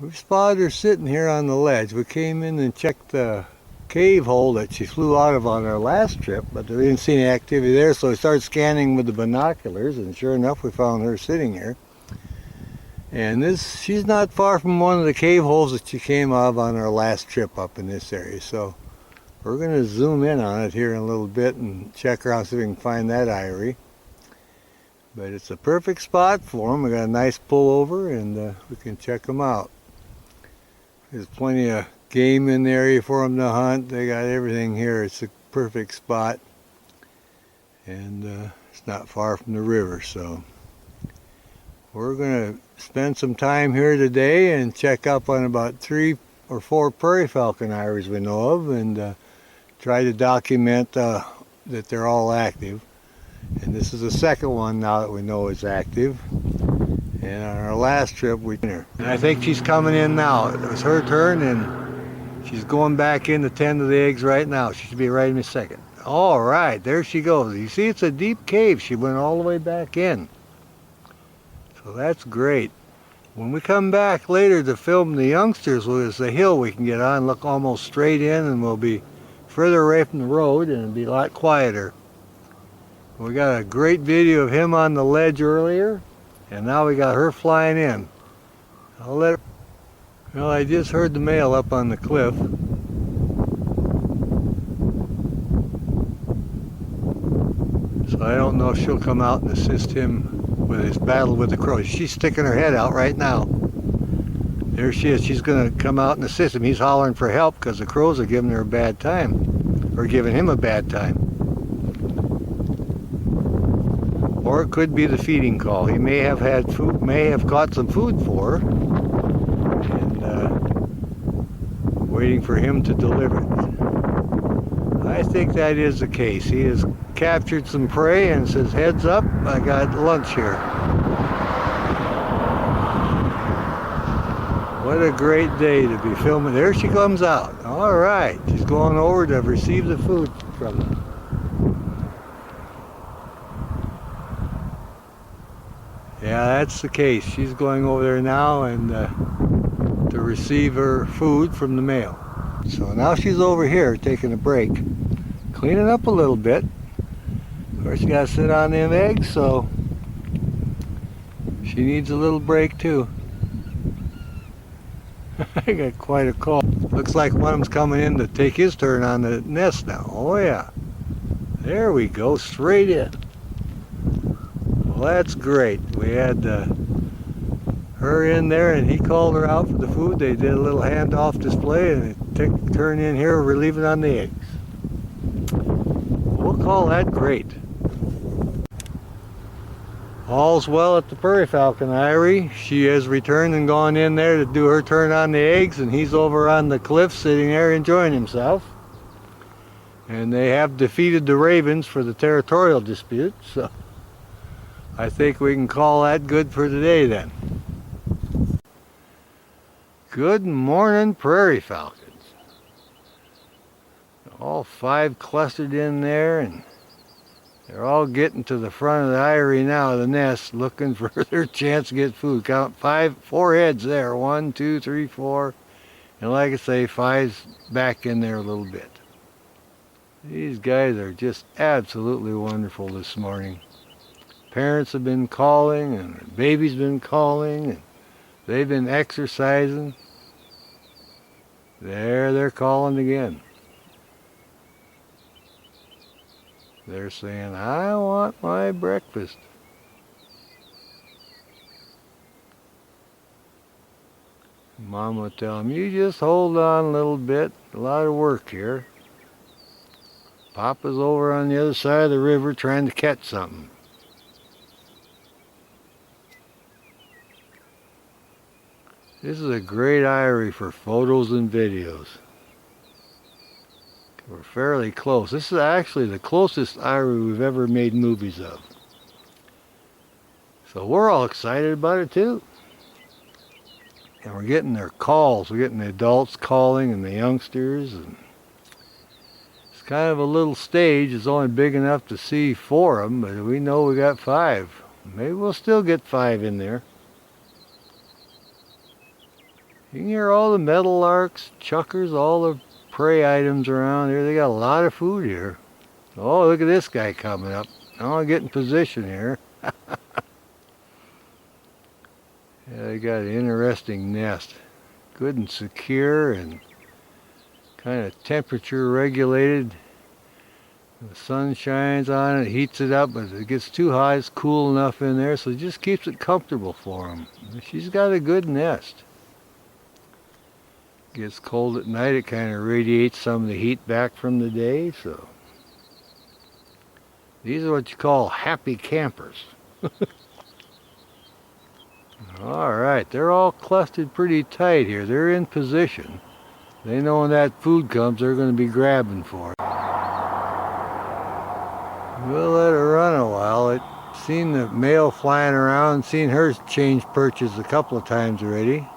We spotted her sitting here on the ledge. We came in and checked the cave hole that she flew out of on our last trip, but we didn't see any activity there, so we started scanning with the binoculars, and sure enough, we found her sitting here. And she's not far from one of the cave holes that she came out of on our last trip up in this area, so we're going to zoom in on it here in a little bit and check around, see if we can find that eyrie. But it's a perfect spot for them. We got a nice pullover, and we can check them out. There's plenty of game in the area for them to hunt. They got everything here. It's a perfect spot, and it's not far from the river, so we're going to spend some time here today and check up on about 3 or 4 prairie falcon eyries we know of, and try to document that they're all active. And this is the second one now that we know is active. And on our last trip, and I think she's coming in now. It was her turn, and she's going back in to tend to the eggs right now. She should be right in a second. All right, there she goes. You see, it's a deep cave. She went all the way back in. So that's great. When we come back later to film the youngsters, there's a hill we can get on, look almost straight in, and we'll be further away from the road, and it'll be a lot quieter. We got a great video of him on the ledge earlier, and now we got her flying in. I'll let her. Well, I just heard the male up on the cliff. So I don't know if she'll come out and assist him with his battle with the crows. She's sticking her head out right now. There she is. She's going to come out and assist him. He's hollering for help because the crows are giving her a bad time, or giving him a bad time. Or it could be the feeding call. He may have had food, may have caught some food for her, and waiting for him to deliver it. I think that is the case. He has captured some prey and says, "Heads up, I got lunch here." What a great day to be filming. There she comes out. All right, she's going over to receive the food from them. Yeah, that's the case. She's going over there now and to receive her food from the male. So now she's over here taking a break, cleaning up a little bit. Of course, you gotta sit on them eggs, so she needs a little break too. I got quite a call. Looks like one of them's coming in to take his turn on the nest now. Oh yeah. There we go, straight in. Well, that's great. We had her in there, and he called her out for the food. They did a little handoff display, and they took a turn in here, relieving on the eggs. We'll call that great. All's well at the prairie falcon eyrie. She has returned and gone in there to do her turn on the eggs, and he's over on the cliff sitting there enjoying himself. And they have defeated the ravens for the territorial dispute, so I think we can call that good for today then. Good morning, prairie falcons. All 5 clustered in there, and they're all getting to the front of the eyrie now, the nest, looking for their chance to get food. Count 4 heads there. 1, 2, 3, 4. And like I say, 5's back in there a little bit. These guys are just absolutely wonderful this morning. Parents have been calling, and the baby's been calling, and they've been exercising. There they're calling again. They're saying, "I want my breakfast." Mom will tell them, "You just hold on a little bit. A lot of work here. Papa's over on the other side of the river trying to catch something." This is a great eyrie for photos and videos. We're fairly close. This is actually the closest eyrie we've ever made movies of. So we're all excited about it too. And we're getting their calls. We're getting the adults calling and the youngsters. And it's kind of a little stage. It's only big enough to see 4 of them, but we know we got 5. Maybe we'll still get 5 in there. You can hear all the meadowlarks, chuckers, all the prey items around here. They got a lot of food here. Oh, look at this guy coming up. I'll get in position here. Yeah, they got an interesting nest. Good and secure and kind of temperature regulated. The sun shines on it, heats it up, but if it gets too hot, it's cool enough in there, so it just keeps it comfortable for them. She's got a good nest. Gets cold at night, it kind of radiates some of the heat back from the day, so. These are what you call happy campers. Alright, they're all clustered pretty tight here. They're in position. They know when that food comes, they're going to be grabbing for it. We'll let her run a while. I've seen the male flying around, seen her change perches a couple of times already.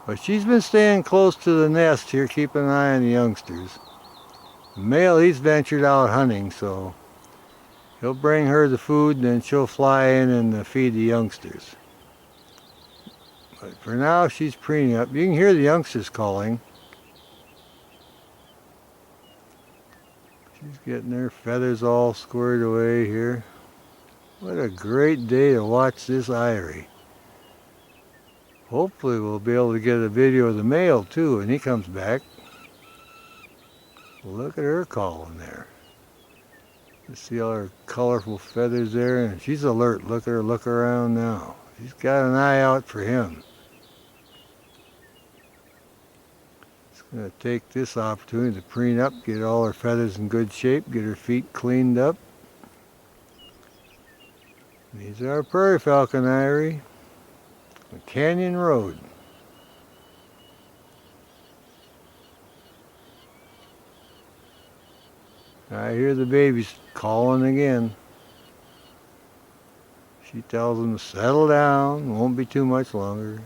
But she's been staying close to the nest here, keeping an eye on the youngsters. The male, he's ventured out hunting, so he'll bring her the food and then she'll fly in and feed the youngsters. But for now, she's preening up. You can hear the youngsters calling. She's getting her feathers all squared away here. What a great day to watch this eyrie. Hopefully we'll be able to get a video of the male too when he comes back. Look at her calling there. You see all her colorful feathers there, and she's alert. Look at her look around now. She's got an eye out for him. Going to take this opportunity to preen up, get all her feathers in good shape, get her feet cleaned up. These are our prairie falcon eyrie, the Canyon Road. I hear the babies calling again. She tells them to settle down, won't be too much longer.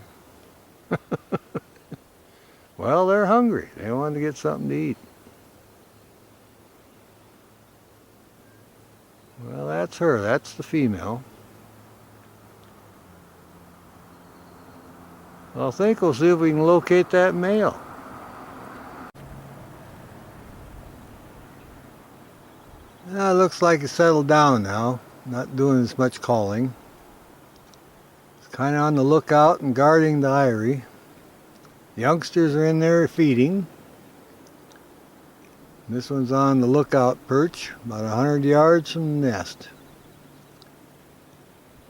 Well, they're hungry. They want to get something to eat. Well, that's her. That's the female. I think we'll see if we can locate that male. It looks like it's settled down now. Not doing as much calling. It's kind of on the lookout and guarding the eyrie. The youngsters are in there feeding. This one's on the lookout perch, about 100 yards from the nest.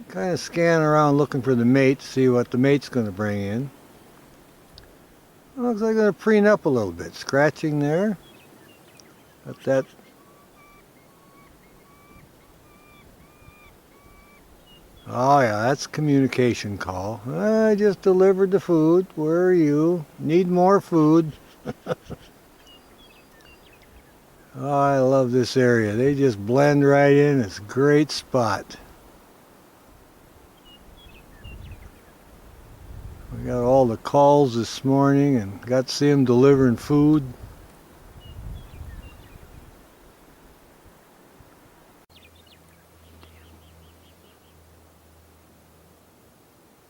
Kind of scan around looking for the mate, see what the mate's going to bring in. Looks like they're going to preen up a little bit, scratching there. Got that. Oh yeah, that's a communication call. I just delivered the food. Where are you? Need more food. Oh, I love this area. They just blend right in. It's a great spot. We got all the calls this morning and got to see them delivering food.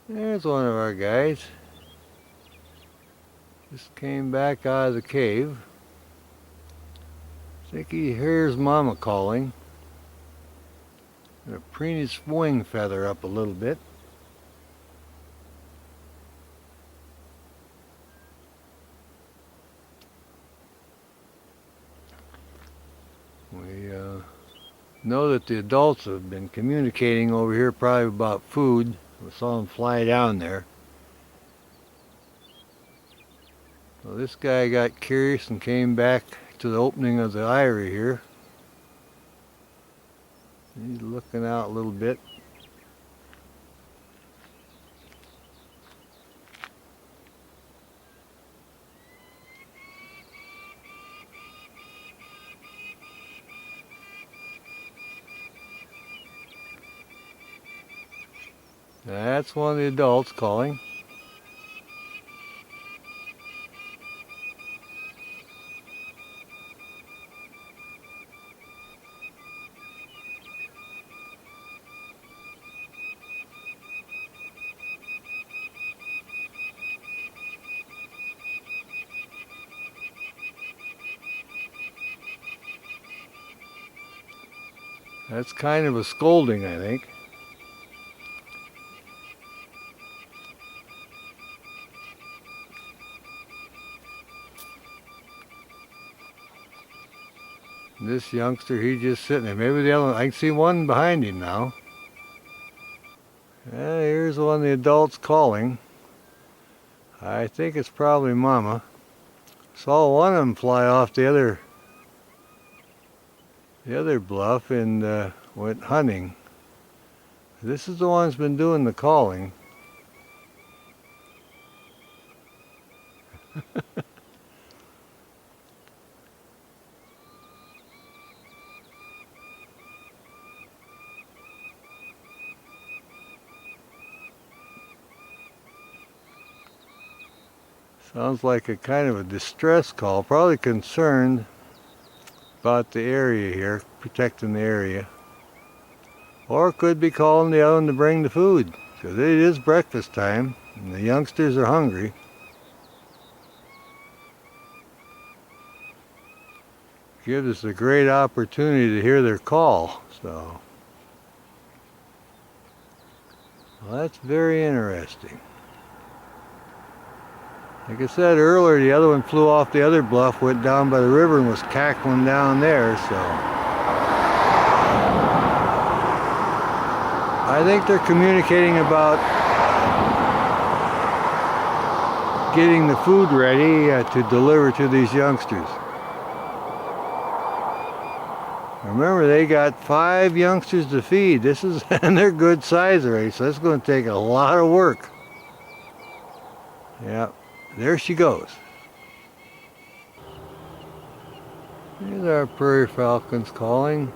There's one of our guys. Just came back out of the cave. I think he hears Mama calling. Gonna preen his wing feather up a little bit. We know that the adults have been communicating over here probably about food. We saw them fly down there. So this guy got curious and came back to the opening of the eyrie here. He's looking out a little bit. That's one of the adults calling. That's kind of a scolding, I think. This youngster, he's just sitting there. Maybe the other one, I can see one behind him now. Here's one of the adults calling. I think it's probably Mama. Saw one of them fly off the other bluff and went hunting. This is the one that's been doing the calling. Sounds like a kind of a distress call, probably concerned about the area here, protecting the area. Or could be calling the other one to bring the food, because it is breakfast time and the youngsters are hungry. Gives us a great opportunity to hear their call, so. Well, that's very interesting. Like I said earlier, the other one flew off the other bluff, went down by the river and was cackling down there, so. I think they're communicating about getting the food ready to deliver to these youngsters. Remember, they got 5 youngsters to feed. This is, and they're good size already, so it's going to take a lot of work. Yeah, there she goes. These are prairie falcons calling.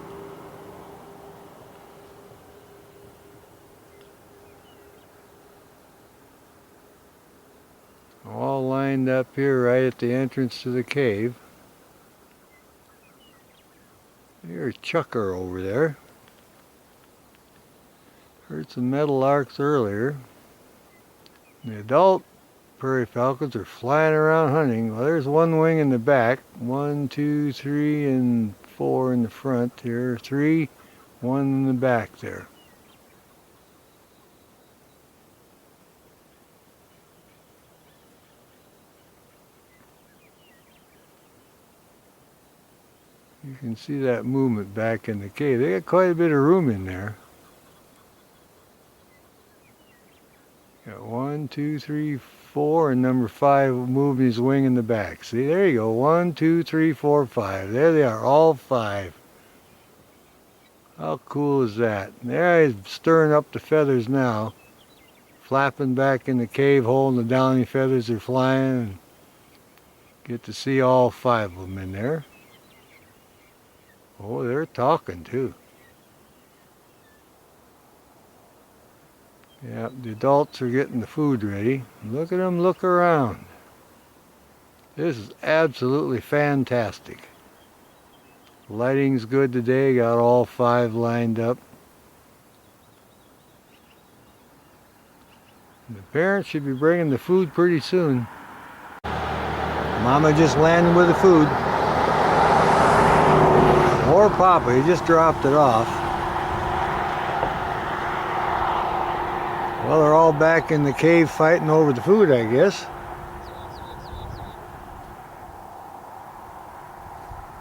All lined up here right at the entrance to the cave. Here's Chucker over there. Heard some meadowlarks earlier. The adult prairie falcons are flying around hunting. Well, there's one wing in the back. 1, 2, 3, and 4 in the front here. 3, 1 in the back there. You can see that movement back in the cave. They got quite a bit of room in there. Got 1, 2, 3, 4, and number 5 moving his wing in the back. See, there you go. 1, 2, 3, 4, 5. There they are, all 5. How cool is that? There he's stirring up the feathers now. Flapping back in the cave hole, and the downy feathers are flying. And get to see all 5 of them in there. Oh, they're talking too. Yeah, the adults are getting the food ready. Look at them look around. This is absolutely fantastic. Lighting's good today, got all 5 lined up. The parents should be bringing the food pretty soon. Mama just landed with the food. Or Papa, he just dropped it off. Well, they're all back in the cave fighting over the food, I guess.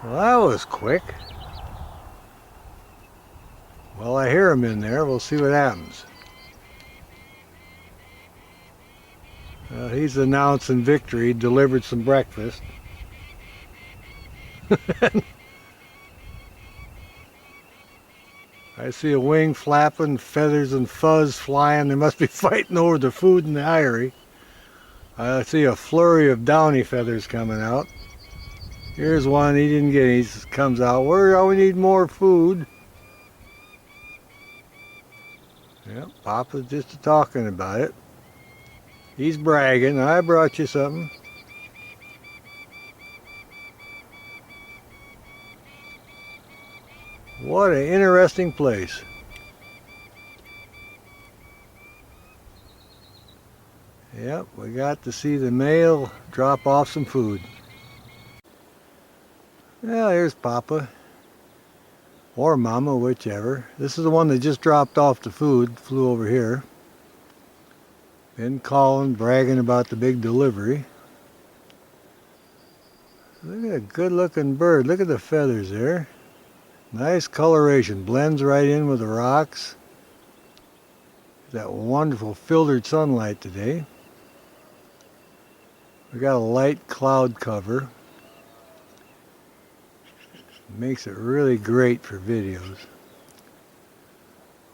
Well, that was quick. Well, I hear him in there. We'll see what happens. He's announcing victory. He delivered some breakfast. I see a wing flapping, feathers and fuzz flying. They must be fighting over the food in the eyrie. I see a flurry of downy feathers coming out. Here's one he didn't get. He comes out. We need more food. Yep, Papa's just talking about it. He's bragging. I brought you something. What an interesting place. Yep, we got to see the male drop off some food. Well, here's Papa. or mama, whichever. This is the one that just dropped off the food, flew over here. Been calling, bragging about the big delivery. Look at a good looking bird. Look at the feathers there. Nice coloration, blends right in with the rocks. That wonderful filtered sunlight today. We got a light cloud cover. Makes it really great for videos.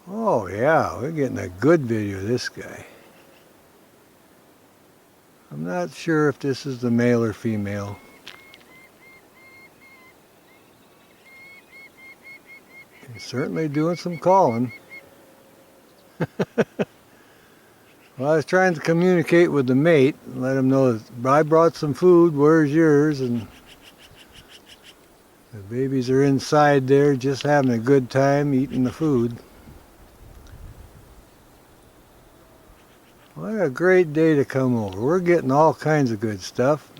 Oh yeah, we're getting a good video of this guy. I'm not sure if this is the male or female. He's certainly doing some calling. Well, I was trying to communicate with the mate and let him know that I brought some food, where's yours? And the babies are inside there just having a good time eating the food. What a great day to come over. We're getting all kinds of good stuff.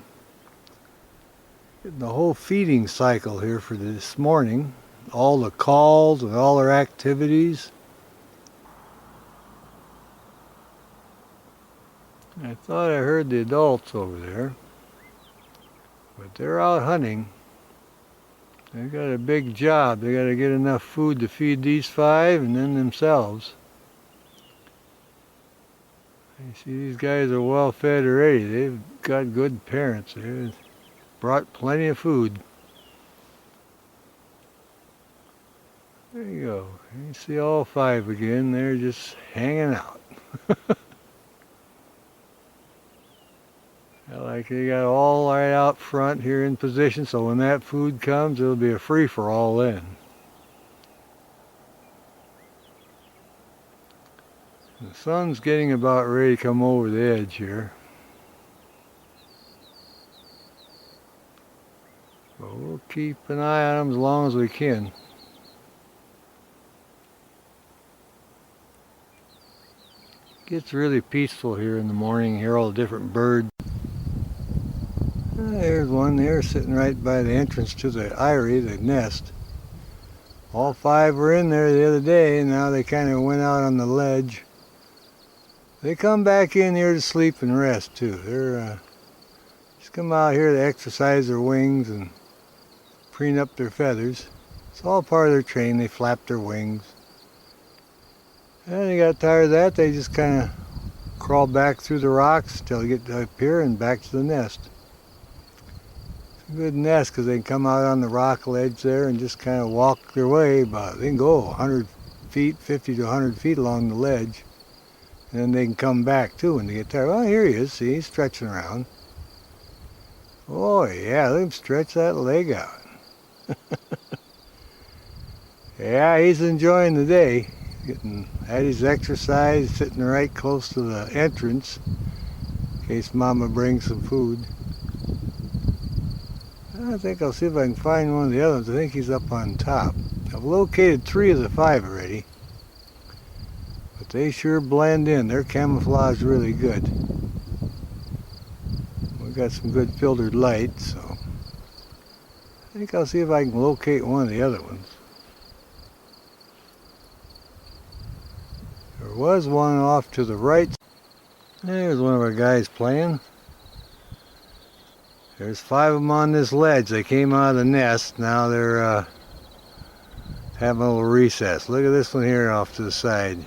Getting the whole feeding cycle here for this morning. All the calls and all their activities. I thought I heard the adults over there, but they're out hunting. They've got a big job. They got to get enough food to feed these 5 and then themselves. You see, these guys are well fed already. They've got good parents. They've brought plenty of food. There you go. You see all 5 again. They're just hanging out. Like they got all right out front here in position, so when that food comes, it'll be a free-for-all then. The sun's getting about ready to come over the edge here. But we'll keep an eye on them as long as we can. Gets really peaceful here in the morning. Hear all the different birds. There's one there sitting right by the entrance to the eyrie, the nest. All 5 were in there the other day, and now they kind of went out on the ledge. They come back in here to sleep and rest too. They're just come out here to exercise their wings and preen up their feathers. It's all part of their training. They flap their wings. And they got tired of that. They just kind of crawl back through the rocks till they get up here and back to the nest. It's a good nest because they can come out on the rock ledge there and just kind of walk their way about. They can go 100 feet, 50 to 100 feet along the ledge. And then they can come back too when they get tired. Well, here he is. See, he's stretching around. Oh yeah, let him stretch that leg out. Yeah, he's enjoying the day. Getting at his exercise, sitting right close to the entrance in case Mama brings some food. I think I'll see if I can find one of the others. I think he's up on top. I've located 3 of the 5 already. But they sure blend in. Their camouflage really good. We've got some good filtered light, so I think I'll see if I can locate one of the other ones. There was one off to the right. There's one of our guys playing. There's 5 of them on this ledge. They came out of the nest. Now they're having a little recess. Look at this one here off to the side.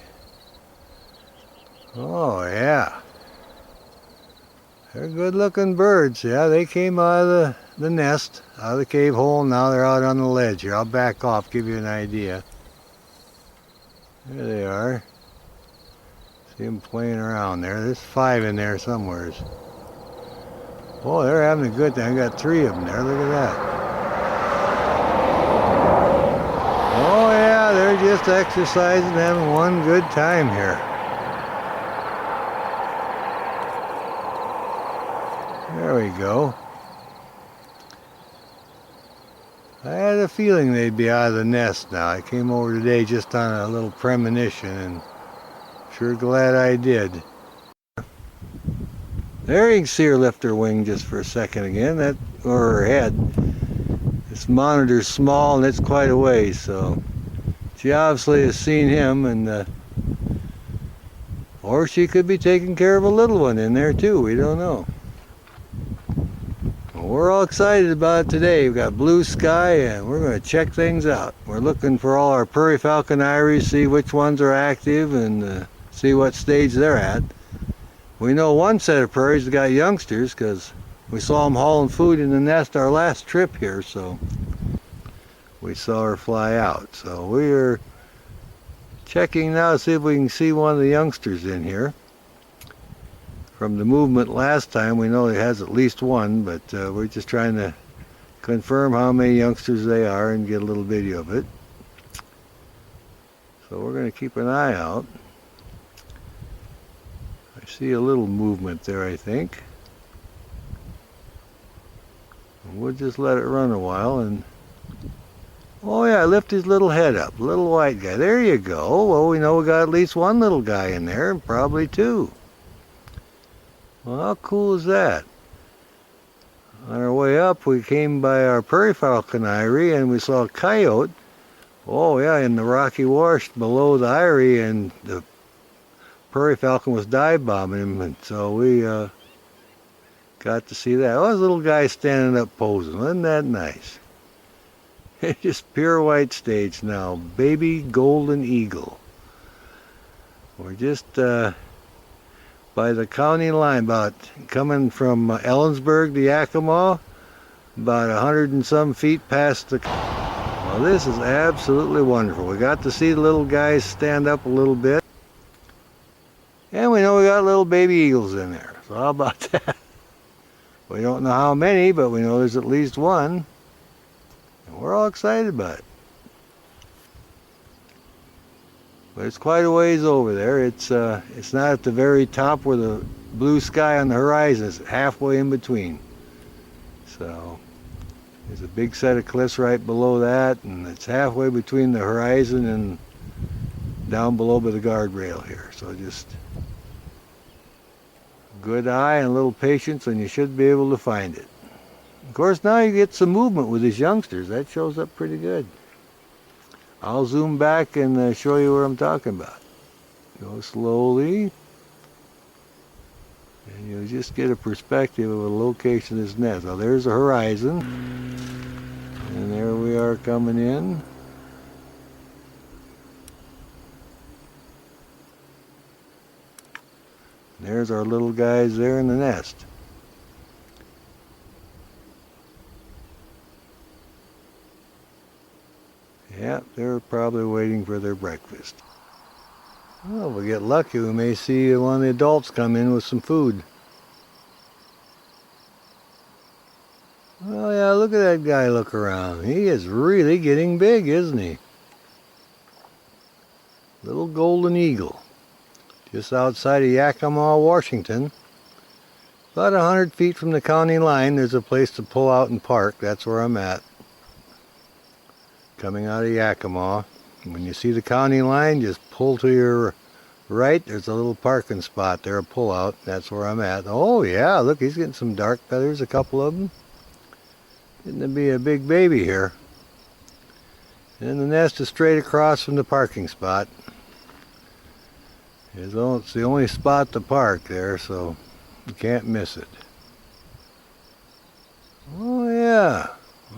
Oh yeah. They're good looking birds. Yeah, they came out of the nest, out of the cave hole. Now they're out on the ledge here. I'll back off, give you an idea. There they are. See them playing around there. There's 5 in there somewhere. Oh, they're having a good time. I got 3 of them there. Look at that. Oh yeah, they're just exercising, having one good time here. There we go. I had a feeling they'd be out of the nest now. I came over today just on a little premonition, and sure glad I did. There you can see her lift her wing just for a second again, or her head. This monitor's small and it's quite a ways, so she obviously has seen him, and or she could be taking care of a little one in there too. We don't know. Well, we're all excited about it today. We've got blue sky and we're going to check things out. We're looking for all our prairie falcon eyries, see which ones are active, and see what stage they're at. We know one set of prairies has got youngsters because we saw them hauling food in the nest our last trip here, so we saw her fly out. So we're checking now to see if we can see one of the youngsters in here. From the movement last time, we know it has at least one, but we're just trying to confirm how many youngsters they are and get a little video of it. So we're going to keep an eye out. I see a little movement there, I think. We'll just let it run a while, and oh yeah, lift his little head up, little white guy. There you go. Well, we know we got at least one little guy in there, and probably two. Well, how cool is that? On our way up, we came by our prairie falcon eyrie, and we saw a coyote. Oh yeah, in the rocky wash below the eyrie, and the prairie falcon was dive bombing him, and so we got to see that. Oh, this little guy standing up posing. Isn't that nice? It's just pure white stage now. Baby golden eagle. We're just by the county line, about coming from Ellensburg to Yakima, about 100 and some feet past the... Well, this is absolutely wonderful. We got to see the little guys stand up a little bit. And we know we got little baby eagles in there. So how about that? We don't know how many, but we know there's at least one. And we're all excited about it. But it's quite a ways over there. It's not at the very top where the blue sky on the horizon is, halfway in between. So there's a big set of cliffs right below that, and it's halfway between the horizon and down below by the guardrail here. So just good eye and a little patience, and you should be able to find it. Of course, now you get some movement with these youngsters. That shows up pretty good. I'll zoom back and show you what I'm talking about. Go slowly, and you'll just get a perspective of the location of this nest. Now there's the horizon, and there we are coming in. There's our little guys there in the nest. Yeah, they're probably waiting for their breakfast. Well, if we get lucky, we may see one of the adults come in with some food. Oh yeah, look at that guy look around. He is really getting big, isn't he? Little golden eagle. Just outside of Yakima, Washington. About 100 feet from the county line, there's a place to pull out and park. That's where I'm at. Coming out of Yakima. When you see the county line, just pull to your right. There's a little parking spot there, a pull out. That's where I'm at. Oh yeah, look, he's getting some dark feathers, a couple of them. Getting to be a big baby here. And the nest is straight across from the parking spot. It's the only spot to park there, so you can't miss it. Oh yeah.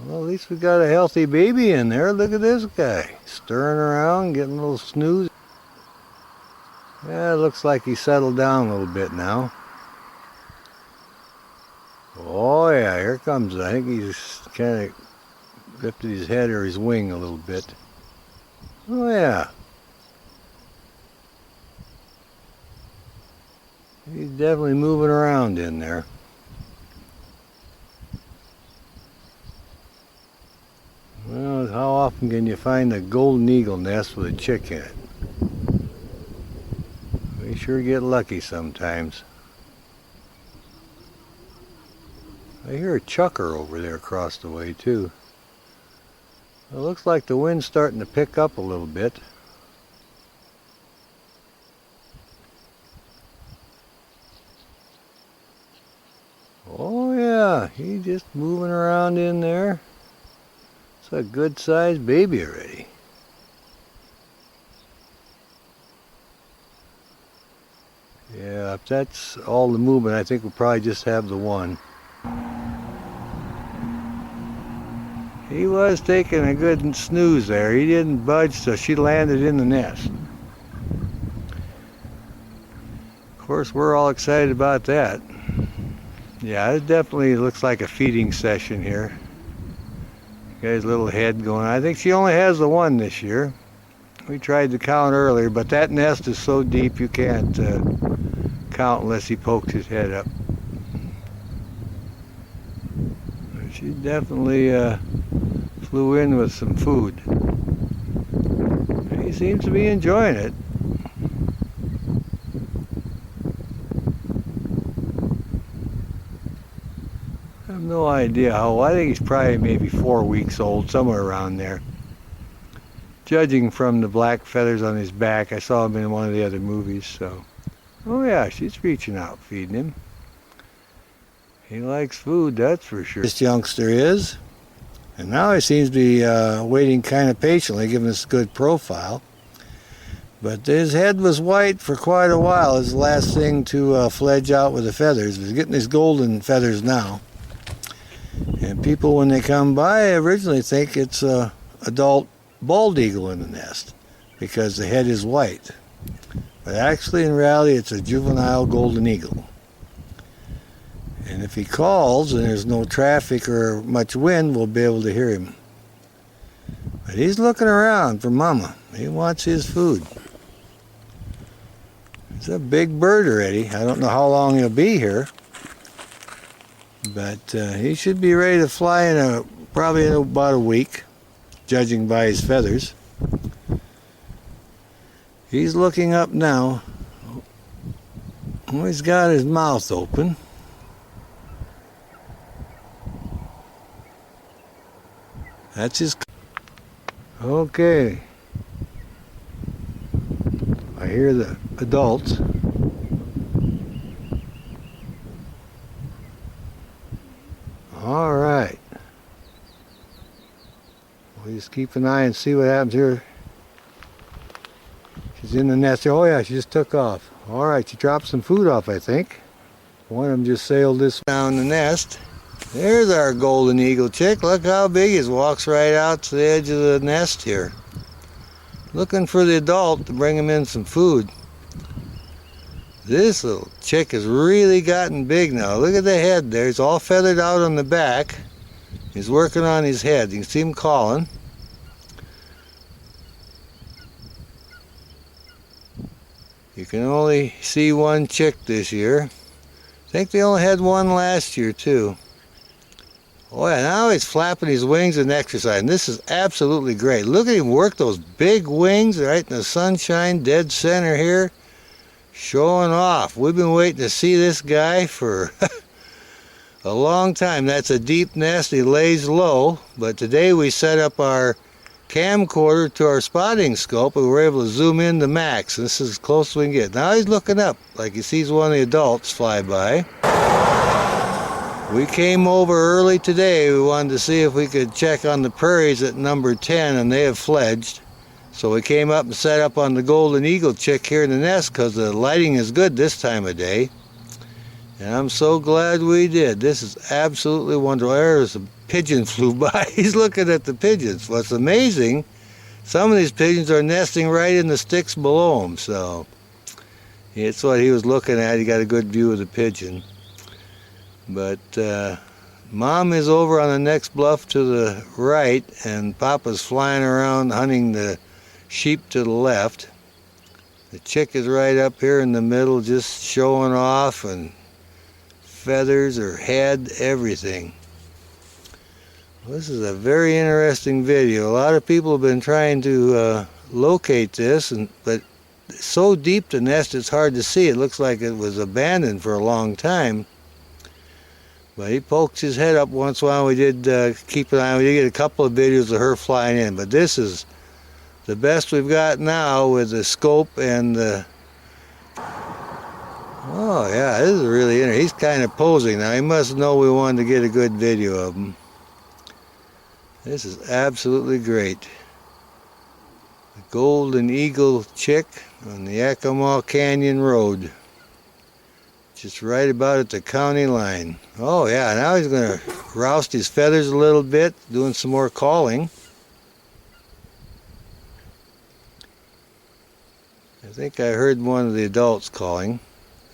Well, at least we got a healthy baby in there. Look at this guy. Stirring around, getting a little snooze. Yeah, it looks like he settled down a little bit now. Oh yeah, here comes. I think he's kind of lifted his head or his wing a little bit. Oh yeah. He's definitely moving around in there. Well, how often can you find a golden eagle nest with a chick in it? We sure get lucky sometimes. I hear a chucker over there across the way too. It looks like the wind's starting to pick up a little bit. Oh yeah, he's just moving around in there. It's a good sized baby already. Yeah, if that's all the movement, I think we'll probably just have the one. He was taking a good snooze there. He didn't budge till she landed in the nest. Of course, we're all excited about that. Yeah, it definitely looks like a feeding session here. Got his little head going. I think she only has the one this year. We tried to count earlier, but that nest is so deep you can't count unless he pokes his head up. She definitely flew in with some food. He seems to be enjoying it. I have no idea how. I think he's probably maybe 4 weeks old, somewhere around there. Judging from the black feathers on his back, I saw him in one of the other movies, so. Oh yeah, she's reaching out, feeding him. He likes food, that's for sure. This youngster is. And now he seems to be waiting kind of patiently, giving us a good profile. But his head was white for quite a while. It's the last thing to fledge out with the feathers. He's getting his golden feathers now. And people, when they come by, originally think it's an adult bald eagle in the nest because the head is white. But actually, in reality, it's a juvenile golden eagle. And if he calls and there's no traffic or much wind, we'll be able to hear him. But he's looking around for mama. He wants his food. He's a big bird already. I don't know how long he'll be here. But he should be ready to fly in probably in about a week, judging by his feathers. He's looking up now. Oh, he's got his mouth open. That's his. Okay. I hear the adults. All right. We'll just keep an eye and see what happens here. She's in the nest. Oh yeah, she just took off. All right, she dropped some food off, I think. One of them just sailed this down the nest. There's our golden eagle chick. Look how big he is. Walks right out to the edge of the nest here. Looking for the adult to bring him in some food. This little chick has really gotten big now. Look at the head there. He's all feathered out on the back. He's working on his head. You can see him calling. You can only see one chick this year. I think they only had one last year too. Oh yeah, now he's flapping his wings and exercising. This is absolutely great. Look at him work those big wings right in the sunshine, dead center here. Showing off. We've been waiting to see this guy for a long time. That's a deep nest. He lays low, but today we set up our camcorder to our spotting scope and we're able to zoom in to max. This is as close as we can get. Now he's looking up like he sees one of the adults fly by. We came over early today. We wanted to see if we could check on the prairies at number 10, and they have fledged. So we came up and set up on the golden eagle chick here in the nest because the lighting is good this time of day. And I'm so glad we did. This is absolutely wonderful. There's a pigeon flew by. He's looking at the pigeons. What's amazing, some of these pigeons are nesting right in the sticks below them. So it's what he was looking at. He got a good view of the pigeon. But Mom is over on the next bluff to the right, and Papa's flying around hunting the sheep to the left. The chick is right up here in the middle, just showing off, and feathers, her head, everything. This is a very interesting video. A lot of people have been trying to locate this, but it's so deep the nest it's hard to see. It looks like it was abandoned for a long time. But he pokes his head up once in a while. We did keep an eye. We did get a couple of videos of her flying in, but this is the best we've got now with the scope and the. Oh yeah, this is really interesting. He's kind of posing now. He must know we wanted to get a good video of him. This is absolutely great. The golden eagle chick on the Yakima Canyon Road. Just right about at the county line. Oh yeah, now he's going to roust his feathers a little bit, doing some more calling. I think I heard one of the adults calling.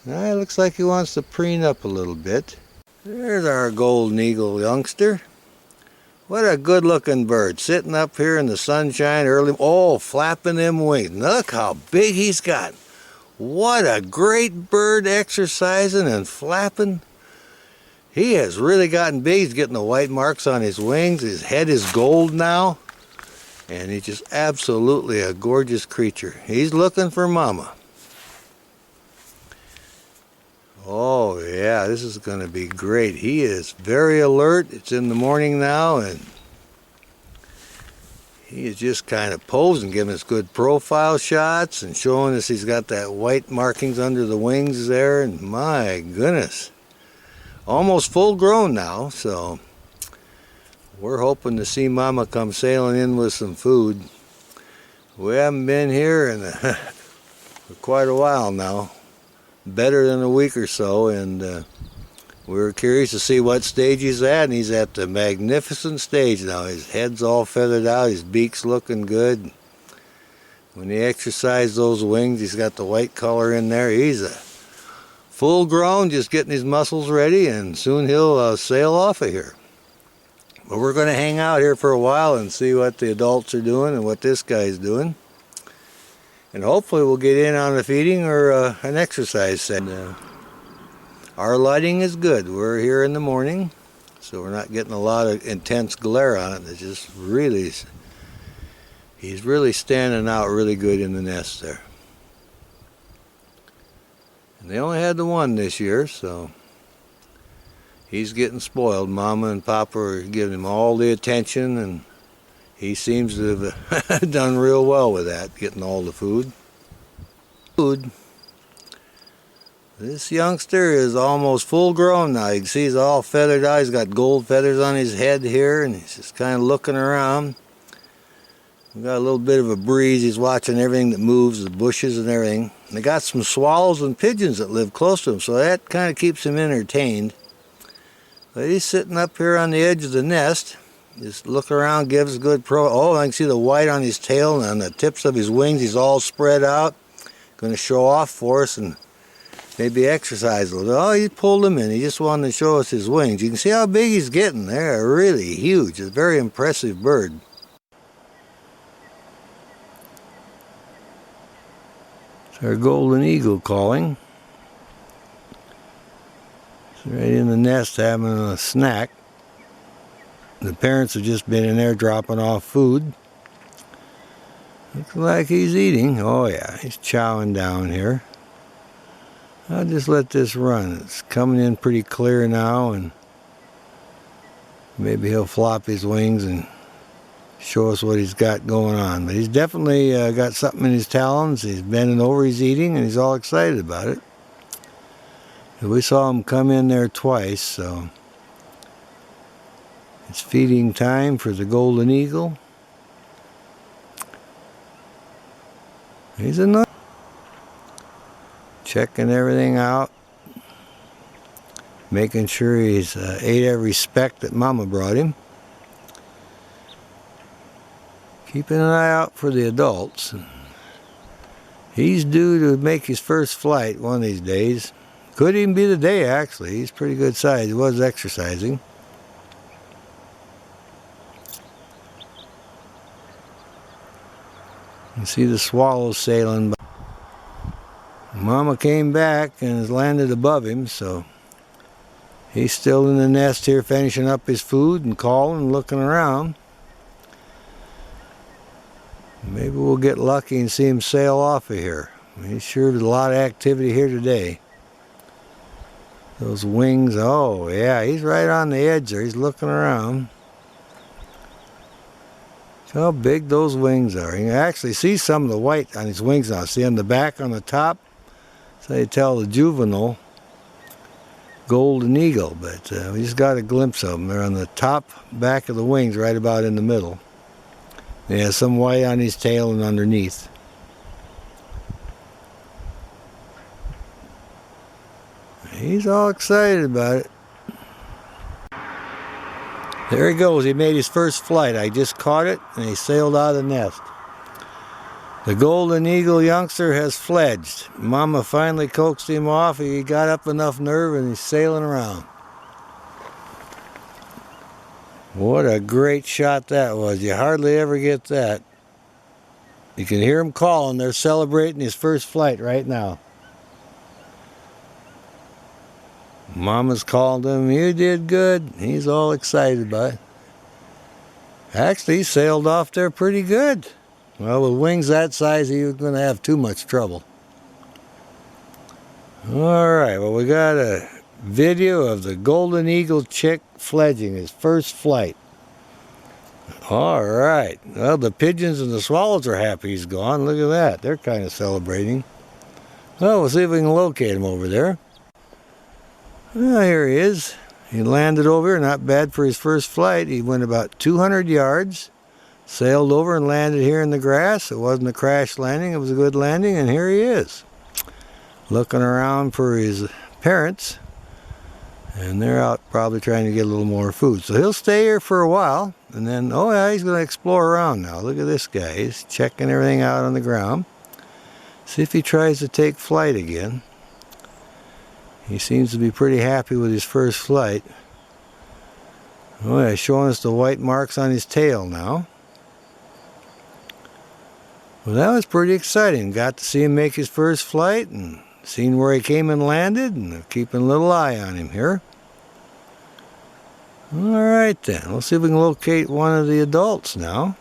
Now it looks like he wants to preen up a little bit. There's our golden eagle youngster. What a good looking bird, sitting up here in the sunshine early. Oh, flapping them wings. Look how big he's got. What a great bird, exercising and flapping. He has really gotten big. He's getting the white marks on his wings. His head is gold now. And he's just absolutely a gorgeous creature. He's looking for mama. Oh yeah, this is going to be great. He is very alert. It's in the morning now, and he is just kind of posing, giving us good profile shots and showing us he's got that white markings under the wings there. And my goodness, almost full grown now, so we're hoping to see mama come sailing in with some food. We haven't been here for quite a while now. Better than a week or so, and we were curious to see what stage he's at, and he's at the magnificent stage now. His head's all feathered out, his beak's looking good. When he exercises those wings, he's got the white color in there. He's a full grown, just getting his muscles ready, and soon he'll sail off of here. But we're going to hang out here for a while and see what the adults are doing and what this guy's doing. And hopefully we'll get in on a feeding or an exercise set. Our lighting is good. We're here in the morning, so we're not getting a lot of intense glare on it. It's just really, he's really standing out really good in the nest there. And they only had the one this year, so he's getting spoiled. Mama and Papa are giving him all the attention, and he seems to have done real well with that, getting all the food. This youngster is almost full grown now. You can see he's all feathered out. He's got gold feathers on his head here, and he's just kind of looking around. We got a little bit of a breeze. He's watching everything that moves, the bushes and everything. And they got some swallows and pigeons that live close to him, so that kind of keeps him entertained. But he's sitting up here on the edge of the nest. Just look around, gives a good Oh, I can see the white on his tail and on the tips of his wings. He's all spread out. Going to show off for us and maybe exercise a little. Oh, he pulled him in. He just wanted to show us his wings. You can see how big he's getting. They're really huge. It's a very impressive bird. It's our golden eagle calling. He's right in the nest having a snack. The parents have just been in there dropping off food. Looks like he's eating. Oh yeah, he's chowing down here. I'll just let this run. It's coming in pretty clear now, and maybe he'll flop his wings and show us what he's got going on. But he's definitely got something in his talons. He's bending over, he's eating, and he's all excited about it. We saw him come in there twice, so it's feeding time for the golden eagle. He's a checking everything out, making sure he's ate every speck that Mama brought him. Keeping an eye out for the adults. He's due to make his first flight one of these days. Could even be the day, actually. He's pretty good size. He was exercising. You see the swallows sailing by. Mama came back and has landed above him, so he's still in the nest here finishing up his food and calling and looking around. Maybe we'll get lucky and see him sail off of here. He's sure there's a lot of activity here today. Those wings, oh yeah, he's right on the edge there. He's looking around. See how big those wings are. You can actually see some of the white on his wings now. See on the back, on the top? So you tell the juvenile. golden eagle, but we just got a glimpse of them. They're on the top back of the wings, right about in the middle. He has some white on his tail and underneath. He's all excited about it. There he goes. He made his first flight. I just caught it, and he sailed out of the nest. The golden eagle youngster has fledged. Mama finally coaxed him off. He got up enough nerve, and he's sailing around. What a great shot that was. You hardly ever get that. You can hear them calling. They're celebrating his first flight right now. Mama's called him. You did good. He's all excited about it. Actually, he sailed off there pretty good. Well, with wings that size, he was going to have too much trouble. All right, well, we got a video of the golden eagle chick fledging his first flight. All right. Well, the pigeons and the swallows are happy he's gone. Look at that. They're kind of celebrating. Well, we'll see if we can locate him over there. Well, here he is. He landed over here, not bad for his first flight. He went about 200 yards, sailed over and landed here in the grass. It wasn't a crash landing, it was a good landing, and here he is. Looking around for his parents, and they're out probably trying to get a little more food. So he'll stay here for a while, and then, oh yeah, he's going to explore around now. Look at this guy. He's checking everything out on the ground. See if he tries to take flight again. He seems to be pretty happy with his first flight. Oh yeah, showing us the white marks on his tail now. Well, that was pretty exciting. Got to see him make his first flight and seen where he came and landed, and keeping a little eye on him here. All right then, we'll see if we can locate one of the adults now.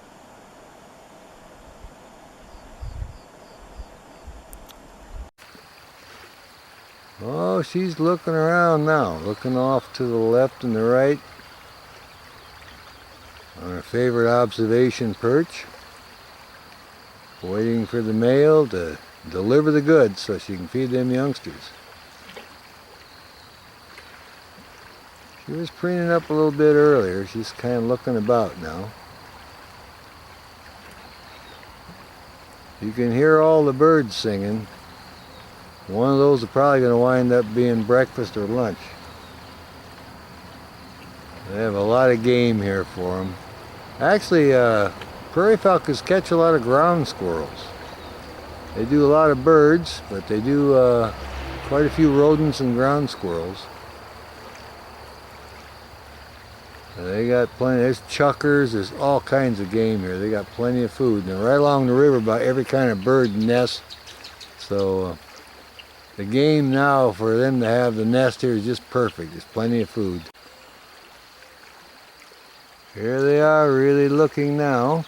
Oh, she's looking around now, looking off to the left and the right on her favorite observation perch, waiting for the male to deliver the goods so she can feed them youngsters. She was preening up a little bit earlier. She's kind of looking about now. You can hear all the birds singing. One of those is probably going to wind up being breakfast or lunch. They have a lot of game here for them. Actually, prairie falcons catch a lot of ground squirrels. They do a lot of birds, but they do quite a few rodents and ground squirrels. They got plenty. There's chuckers. There's all kinds of game here. They got plenty of food. And right along the river, about every kind of bird nest. So the game now for them to have the nest here is just perfect. There's plenty of food. Here they are, really looking now.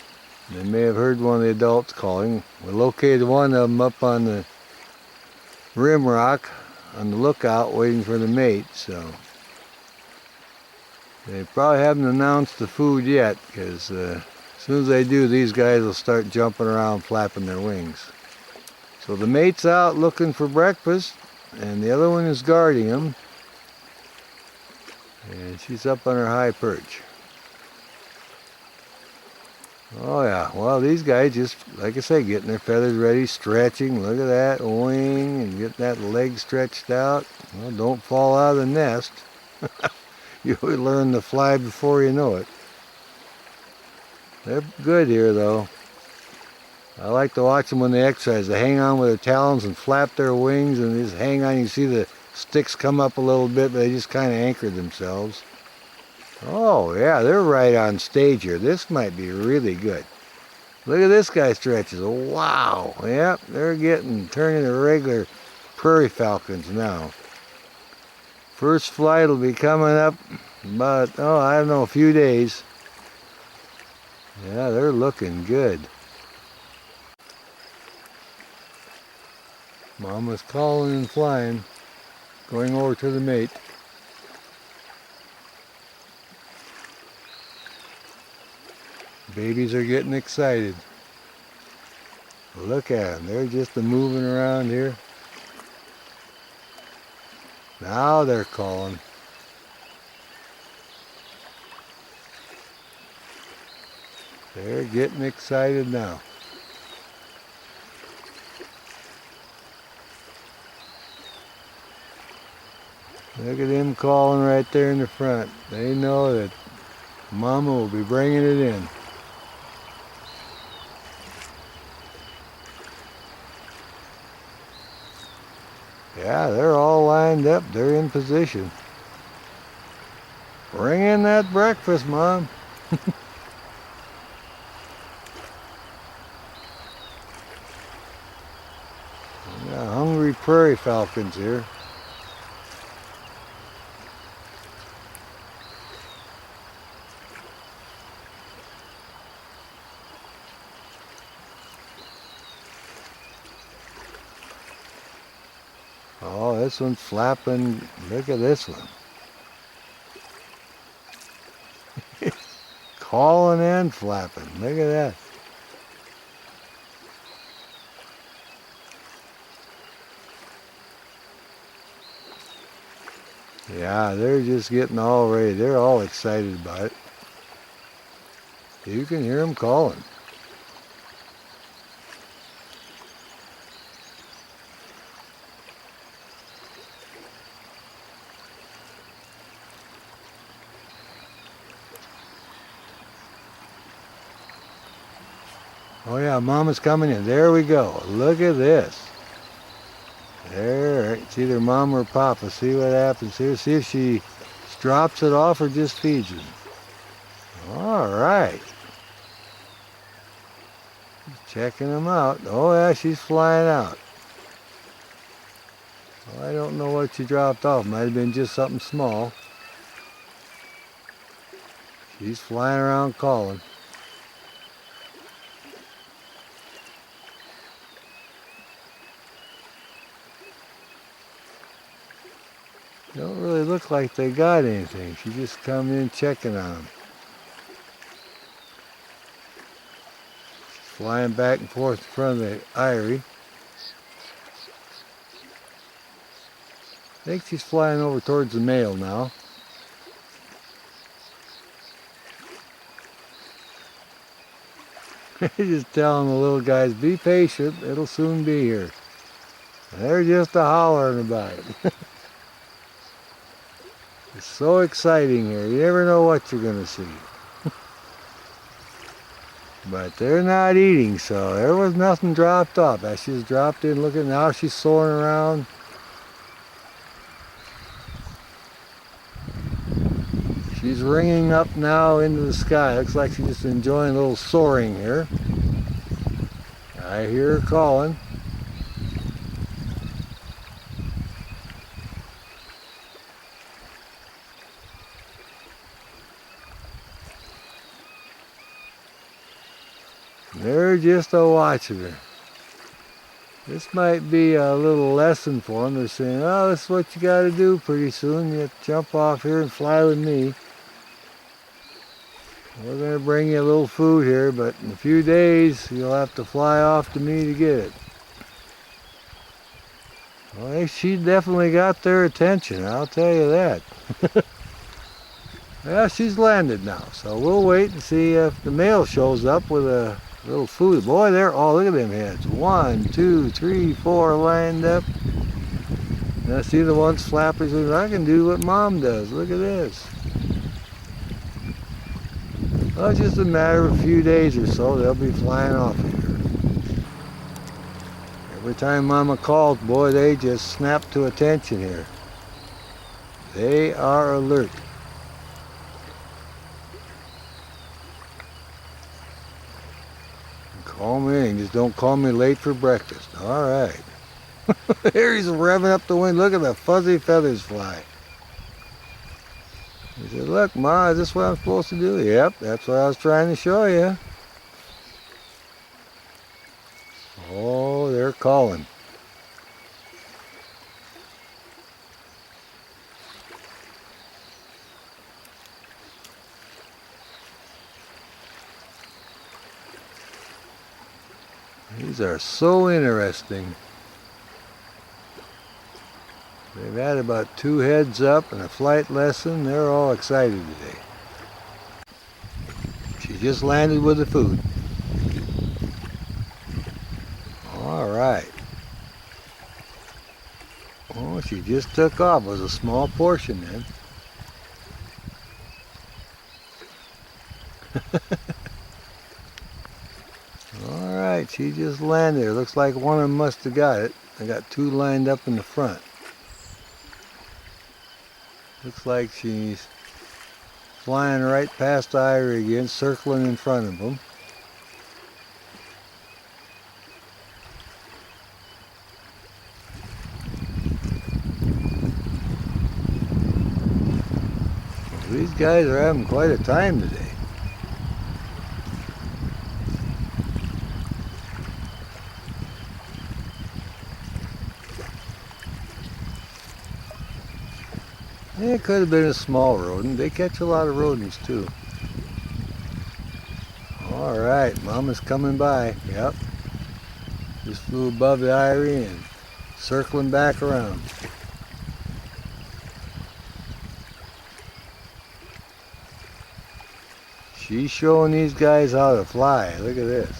They may have heard one of the adults calling. We located one of them up on the rim rock on the lookout, waiting for the mate. So they probably haven't announced the food yet, because as soon as they do, these guys will start jumping around, flapping their wings. So the mate's out looking for breakfast, and the other one is guarding him. And she's up on her high perch. Oh yeah, well, these guys just, like I say, getting their feathers ready, stretching. Look at that wing, and getting that leg stretched out. Well, don't fall out of the nest. You'll learn to fly before you know it. They're good here, though. I like to watch them when they exercise. They hang on with their talons and flap their wings, and they just hang on. You see the sticks come up a little bit, but they just kind of anchor themselves. Oh yeah, they're right on stage here. This might be really good. Look at this guy stretches. Wow. Yep, they're turning to regular prairie falcons now. First flight will be coming up about, I don't know, a few days. Yeah, they're looking good. Mama's calling and flying, going over to the mate. Babies are getting excited. Look at them. They're just moving around here. Now they're calling. They're getting excited now. Look at them calling right there in the front. They know that Mama will be bringing it in. Yeah, they're all lined up. They're in position. Bring in that breakfast, Mom. We got hungry prairie falcons here. Oh, this one's flapping. Look at this one. Calling and flapping. Look at that. Yeah, they're just getting all ready. They're all excited about it. You can hear them calling. Oh yeah, Mama's coming in. There we go. Look at this. There, it's either Mom or Papa. See what happens here. See if she drops it off or just feeds him. All right. Checking them out. Oh yeah, she's flying out. Well, I don't know what she dropped off. Might have been just something small. She's flying around calling. Don't really look like they got anything. She just come in checking on them. Flying back and forth in front of the eyrie. I think she's flying over towards the male now. Just telling the little guys, be patient, it'll soon be here. They're just a-hollering about it. It's so exciting here. You never know what you're going to see. But they're not eating, so there was nothing dropped off. As she's dropped in, look at now she's soaring around. She's ringing up now into the sky. Looks like she's just enjoying a little soaring here. I hear her calling. They're just a-watching her. This might be a little lesson for them. They're saying, oh, this is what you got to do pretty soon. You have to jump off here and fly with me. We're going to bring you a little food here, but in a few days, you'll have to fly off to me to get it. Well, she definitely got their attention, I'll tell you that. Well, she's landed now, so we'll wait and see if the male shows up with a little food. Boy, they're all, look at them heads. 1, 2, 3, 4 lined up. Now see the ones flappers, I can do what Mom does. Look at this. Well, it's just a matter of a few days or so, they'll be flying off here. Every time Mama calls, boy, they just snap to attention here. They are alert. Call me in, just don't call me late for breakfast. All right. Here he's revving up the wind. Look at the fuzzy feathers fly. He said, look, Ma, is this what I'm supposed to do? Yep, that's what I was trying to show you. Oh, they're calling. These are so interesting. They've had about 2 heads up and a flight lesson. They're all excited today. She just landed with the food. All right. Oh, she just took off. It was a small portion then. All right, she just landed. It looks like one of them must have got it. I got 2 lined up in the front. Looks like she's flying right past Irie again, circling in front of them. These guys are having quite a time today. It could have been a small rodent. They catch a lot of rodents too. All right, Mama's coming by. Yep. Just flew above the Irie and circling back around. She's showing these guys how to fly. Look at this.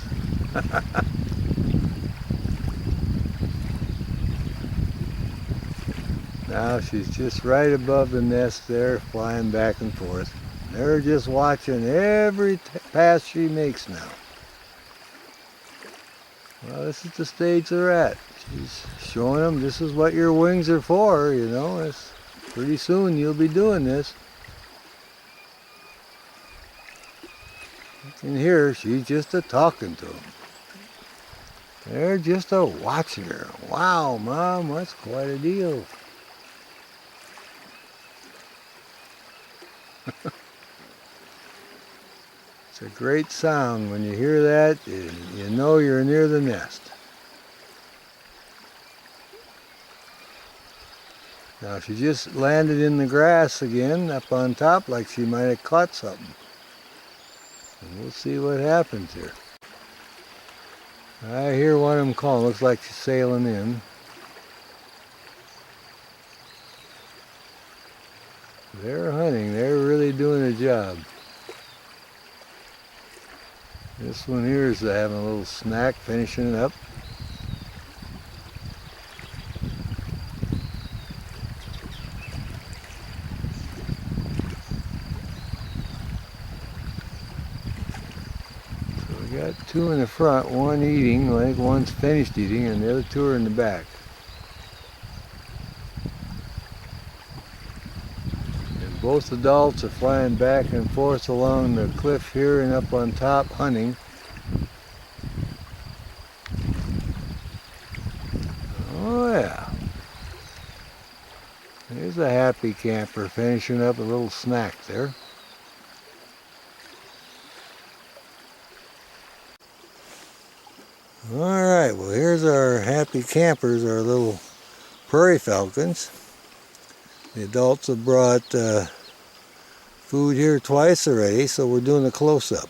Now she's just right above the nest there, flying back and forth. They're just watching every pass she makes now. Well, this is the stage they're at. She's showing them this is what your wings are for, you know. It's pretty soon you'll be doing this. You can hear she's just a-talking to them. They're just a-watching her. Wow, Mom, that's quite a deal. It's a great sound. When you hear that, you know you're near the nest. Now she just landed in the grass again up on top like she might have caught something. And we'll see what happens here. I hear one of them calling. Looks like she's sailing in. They're hunting. They're really doing a job. This one here is having a little snack, finishing it up. So we got 2 in the front, one eating, I think one's finished eating, and the other 2 are in the back. Both adults are flying back and forth along the cliff here and up on top hunting. Oh yeah. There's a happy camper finishing up a little snack there. Alright, well here's our happy campers, our little prairie falcons. The adults have brought food here twice already, so we're doing a close-up.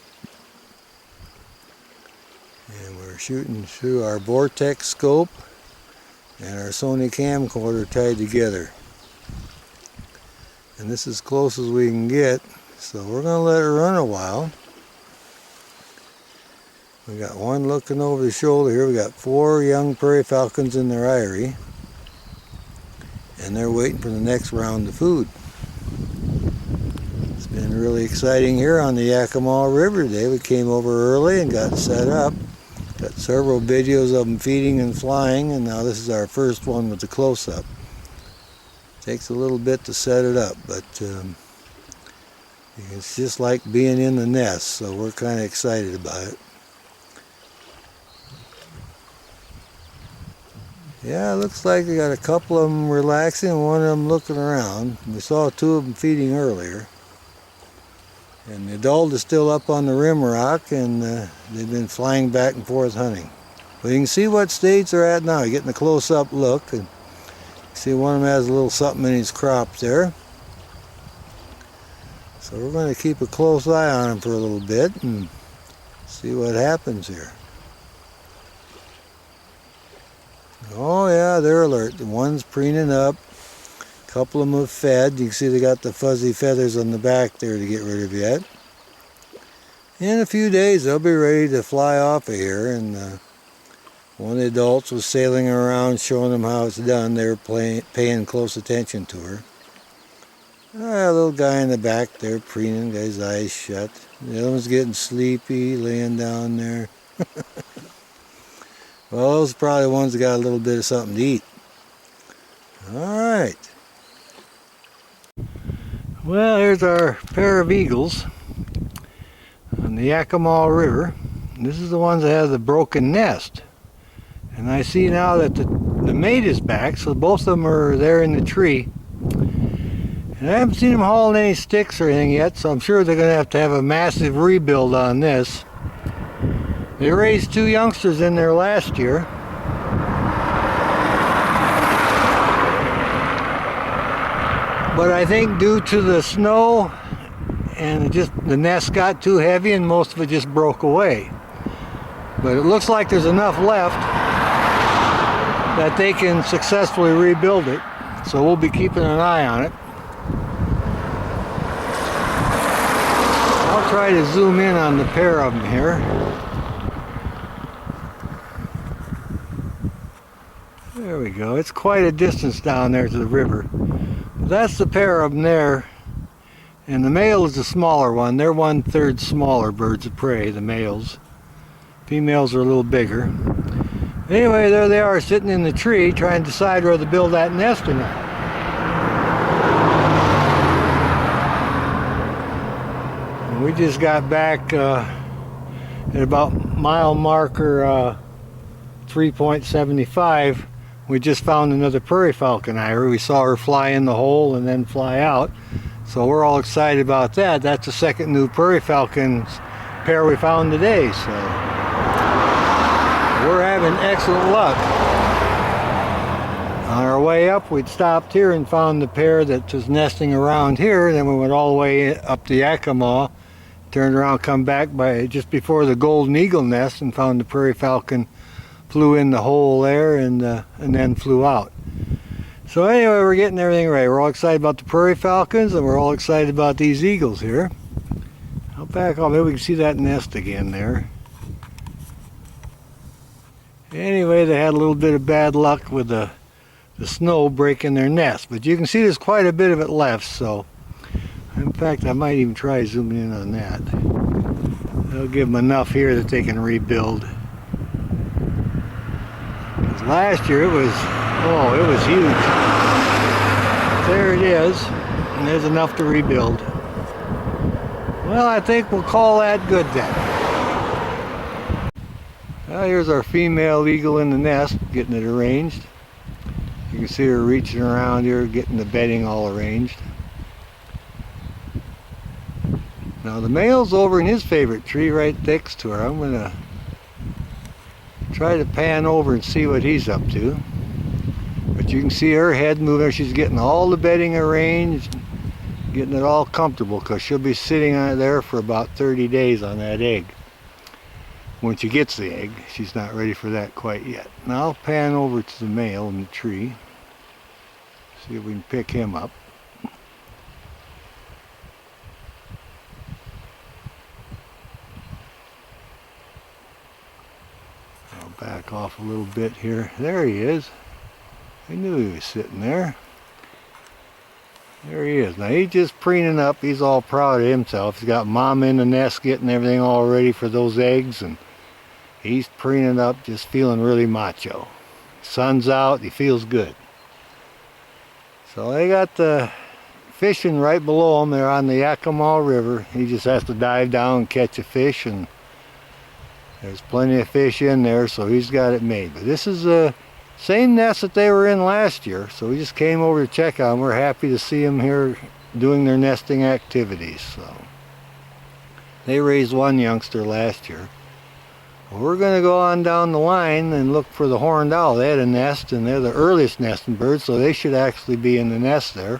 And we're shooting through our Vortex scope and our Sony camcorder tied together. And this is as close as we can get, so we're going to let her run a while. We got one looking over the shoulder here. We got 4 young prairie falcons in their eyrie. And they're waiting for the next round of food. It's been really exciting here on the Yakima River today. We came over early and got set up. Got several videos of them feeding and flying, and now this is our first one with the close-up. Takes a little bit to set it up, but it's just like being in the nest, so we're kind of excited about it. Yeah, it looks like we got a couple of them relaxing and one of them looking around. We saw 2 of them feeding earlier. And the adult is still up on the rim rock, and they've been flying back and forth hunting. But you can see what stage they're at now. You're getting a close-up look. And you see one of them has a little something in his crop there. So we're going to keep a close eye on him for a little bit and see what happens here. Oh yeah, they're alert. The one's preening up. Couple of them have fed. You can see they got the fuzzy feathers on the back there to get rid of yet. In a few days they'll be ready to fly off of here, and one of the adults was sailing around showing them how it's done. They were paying close attention to her. A little guy in the back there preening, got his eyes shut. The other one's getting sleepy, laying down there. Well, those are probably the ones that got a little bit of something to eat. Alright. Well, here's our pair of eagles on the Yakima River. This is the ones that have the broken nest. And I see now that the mate is back, so both of them are there in the tree. And I haven't seen them hauling any sticks or anything yet, so I'm sure they're going to have a massive rebuild on this. They raised 2 youngsters in there last year. But I think due to the snow and the nest got too heavy and most of it just broke away. But it looks like there's enough left that they can successfully rebuild it. So we'll be keeping an eye on it. I'll try to zoom in on the pair of them here. There we go. It's quite a distance down there to the river. That's the pair of them there. And the male is the smaller one. They're 1/3 smaller birds of prey, the males. Females are a little bigger. Anyway, there they are sitting in the tree trying to decide whether to build that nest or not. And we just got back at about mile marker 3.75. We just found another prairie falcon ivory. We saw her fly in the hole and then fly out. So we're all excited about that. That's the second new prairie falcon pair we found today. So we're having excellent luck. On our way up, we'd stopped here and found the pair that was nesting around here. Then we went all the way up to Yakima, turned around, come back by just before the golden eagle nest, and found the prairie falcon flew in the hole there and then flew out. So anyway, we're getting everything ready. We're all excited about the prairie falcons, and we're all excited about these eagles here. I'll back off. Maybe we can see that nest again there. Anyway, they had a little bit of bad luck with the snow breaking their nest, but you can see there's quite a bit of it left. So in fact, I might even try zooming in on that. That'll give them enough here that they can rebuild. Because last year it was huge. There it is, and there's enough to rebuild. Well, I think we'll call that good then. Well, here's our female eagle in the nest, getting it arranged. You can see her reaching around here, getting the bedding all arranged. Now the male's over in his favorite tree right next to her. I'm going to try to pan over and see what he's up to. But you can see her head moving. She's getting all the bedding arranged, getting it all comfortable, because she'll be sitting on it there for about 30 days on that egg. When she gets the egg, she's not ready for that quite yet. Now I'll pan over to the male in the tree, see if we can pick him up. I'll back off a little bit here. There he is. I knew he was sitting there. There he is. Now he's just preening up. He's all proud of himself. He's got mom in the nest getting everything all ready for those eggs, and he's preening up, just feeling really macho. Sun's out, he feels good. So they got the fishing right below him. They're on the Yakima River. He just has to dive down and catch a fish, and there's plenty of fish in there, so he's got it made. But this is the same nest that they were in last year, so we just came over to check on them. We're happy to see them here doing their nesting activities. So they raised 1 youngster last year. We're going to go on down the line and look for the horned owl. They had a nest, and they're the earliest nesting birds, so they should actually be in the nest there.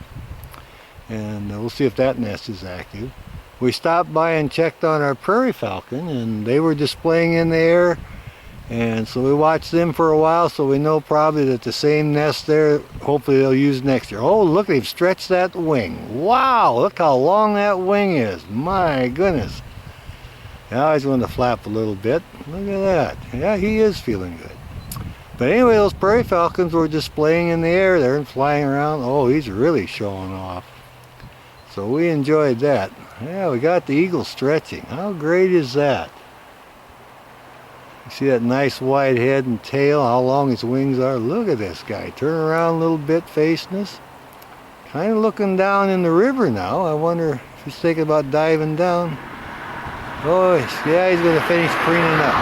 And we'll see if that nest is active. We stopped by and checked on our prairie falcon, and they were displaying in the air And so we watched them for a while, so we know probably that the same nest there, hopefully they'll use next year. Oh, look, they've stretched that wing. Wow, look how long that wing is. My goodness. Now he's going to flap a little bit. Look at that. Yeah, he is feeling good. But anyway, those prairie falcons were displaying in the air there and flying around. Oh, he's really showing off. So we enjoyed that. Yeah, we got the eagle stretching. How great is that? You see that nice wide head and tail, how long his wings are. Look at this guy. Turn around a little bit facing us. Kind of looking down in the river now. I wonder if he's thinking about diving down. Oh, yeah, he's going to finish cleaning up.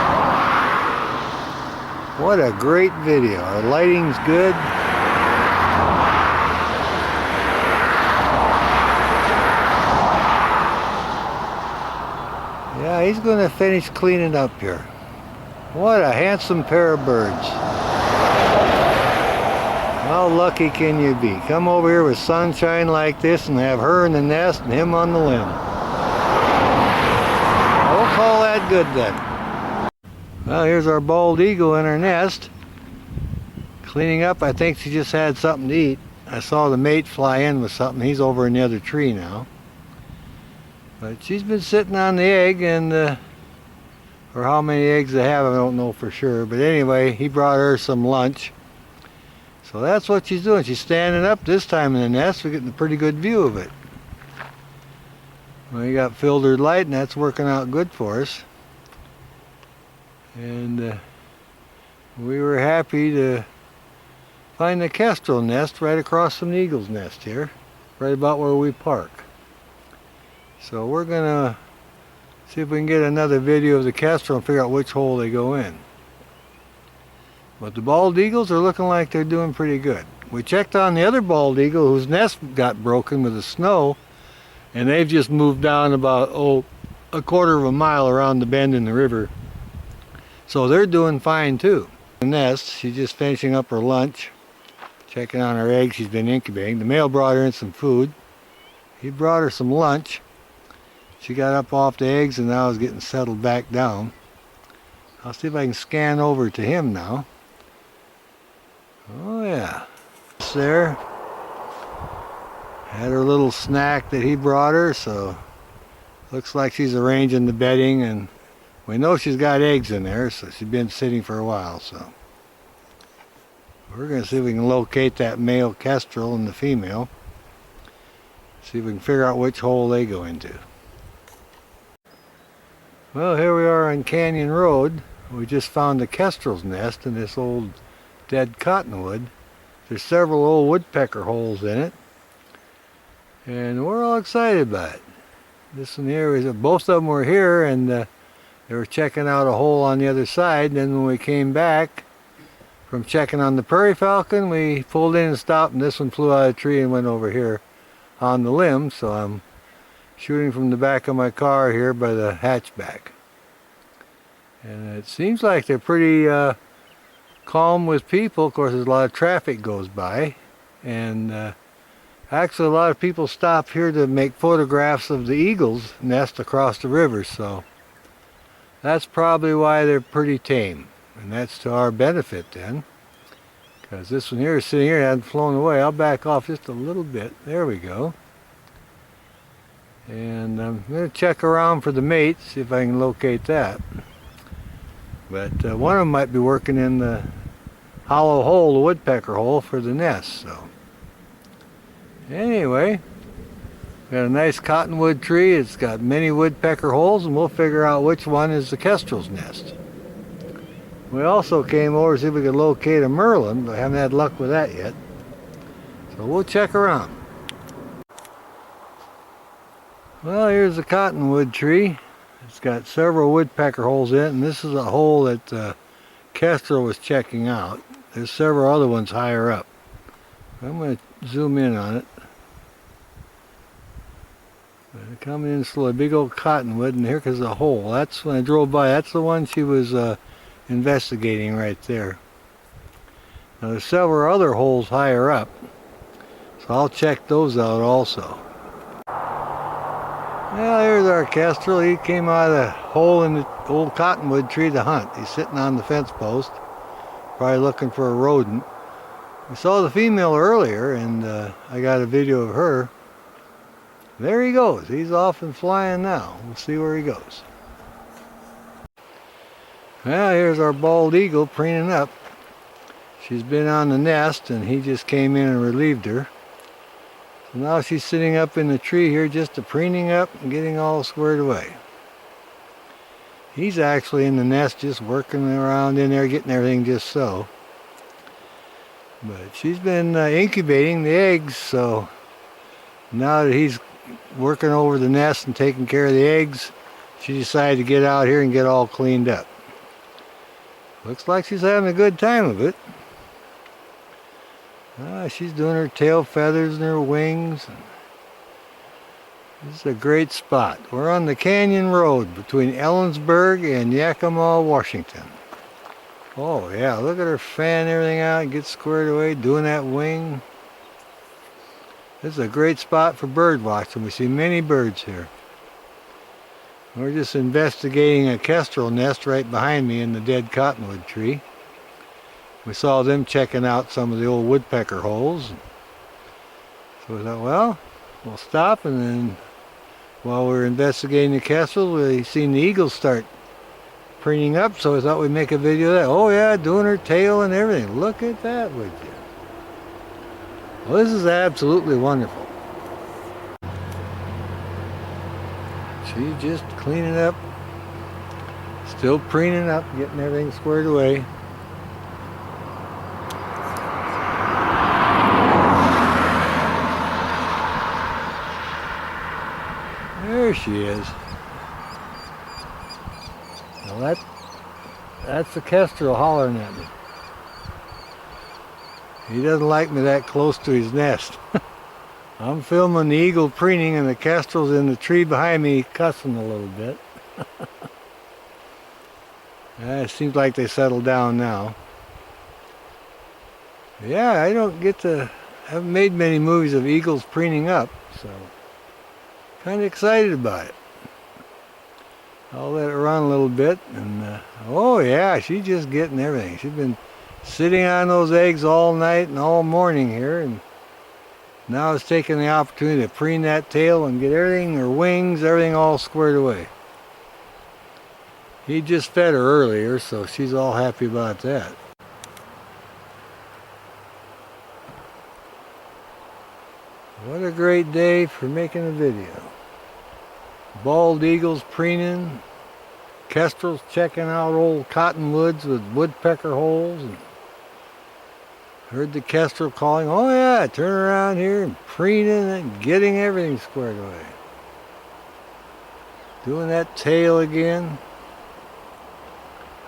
What a great video. Our lighting's good. Yeah, he's going to finish cleaning up here. What a handsome pair of birds. How lucky can you be? Come over here with sunshine like this and have her in the nest and him on the limb. We'll call that good then. Well, here's our bald eagle in her nest. Cleaning up. I think she just had something to eat. I saw the mate fly in with something. He's over in the other tree now. But she's been sitting on the egg, and or how many eggs they have, I don't know for sure. But anyway, he brought her some lunch. So that's what she's doing. She's standing up this time in the nest. We're getting a pretty good view of it. We got filtered light, and that's working out good for us. And we were happy to find the kestrel nest right across from the eagle's nest here, right about where we park. So we're gonna see if we can get another video of the kestrel and figure out which hole they go in. But the bald eagles are looking like they're doing pretty good. We checked on the other bald eagle whose nest got broken with the snow, and they've just moved down about, a quarter of a mile around the bend in the river. So they're doing fine too. The nest, she's just finishing up her lunch, checking on her eggs she's been incubating. The male brought her in some food. He brought her some lunch. She got up off the eggs and now is getting settled back down. I'll see if I can scan over to him now. Oh yeah. There. Had her little snack that he brought her, so looks like she's arranging the bedding, and we know she's got eggs in there, so she's been sitting for a while. So we're going to see if we can locate that male kestrel and the female. See if we can figure out which hole they go into. Well, here we are on Canyon Road. We just found the kestrel's nest in this old dead cottonwood. There's several old woodpecker holes in it, and we're all excited about it. This one here is, both of them were here, and they were checking out a hole on the other side. And then when we came back from checking on the prairie falcon, we pulled in and stopped, and this one flew out of the tree and went over here on the limb. So I'm shooting from the back of my car here by the hatchback. And it seems like they're pretty calm with people. Of course, there's a lot of traffic goes by, and actually a lot of people stop here to make photographs of the eagle's nest across the river, so that's probably why they're pretty tame, and that's to our benefit then, because this one here is sitting here, hasn't flown away. I'll back off just a little bit. There we go. And I'm going to check around for the mate, see if I can locate that. But one of them might be working in the hollow hole, the woodpecker hole, for the nest. So anyway, got a nice cottonwood tree. It's got many woodpecker holes, and we'll figure out which one is the kestrel's nest. We also came over to see if we could locate a merlin, but I haven't had luck with that yet. So we'll check around. Well, here's the cottonwood tree. It's got several woodpecker holes in it, and this is a hole that kestrel was checking out. There's several other ones higher up. I'm going to zoom in on it. Coming in slowly, big old cottonwood, and here comes a hole. That's when I drove by. That's the one she was investigating right there. Now there's several other holes higher up, so I'll check those out also. Well, here's our kestrel. He came out of the hole in the old cottonwood tree to hunt. He's sitting on the fence post, probably looking for a rodent. We saw the female earlier, and I got a video of her. There he goes. He's off and flying now. We'll see where he goes. Well, here's our bald eagle preening up. She's been on the nest, and he just came in and relieved her. So now she's sitting up in the tree here just preening up and getting all squared away. He's actually in the nest just working around in there, getting everything just so. But she's been incubating the eggs, so now that he's working over the nest and taking care of the eggs, she decided to get out here and get all cleaned up. Looks like she's having a good time of it. She's doing her tail feathers and her wings. This is a great spot. We're on the Canyon Road between Ellensburg and Yakima, Washington. Oh yeah, look at her fan everything out, get squared away, doing that wing. This is a great spot for bird watching. We see many birds here. We're just investigating a kestrel nest right behind me in the dead cottonwood tree. We saw them checking out some of the old woodpecker holes. So we thought, well, we'll stop, and then while we were investigating the kestrel, we seen the eagles start preening up, so we thought we'd make a video of that. Oh yeah, doing her tail and everything. Look at that, would you? Well, this is absolutely wonderful. She's just cleaning up, still preening up, getting everything squared away. There she is. Now that's the kestrel hollering at me. He doesn't like me that close to his nest. I'm filming the eagle preening, and the kestrel's in the tree behind me cussing a little bit. It seems like they settled down now. Yeah, I haven't made many movies of eagles preening up, so kind of excited about it. I'll let it run a little bit, and oh yeah, she's just getting everything. She's been sitting on those eggs all night and all morning here, and now it's taking the opportunity to preen that tail and get everything, her wings, everything all squared away. He just fed her earlier, so she's all happy about that. What a great day for making a video. Bald eagles preening, kestrels checking out old cottonwoods with woodpecker holes, and heard the kestrel calling, oh yeah, turn around here, and preening and getting everything squared away. Doing that tail again.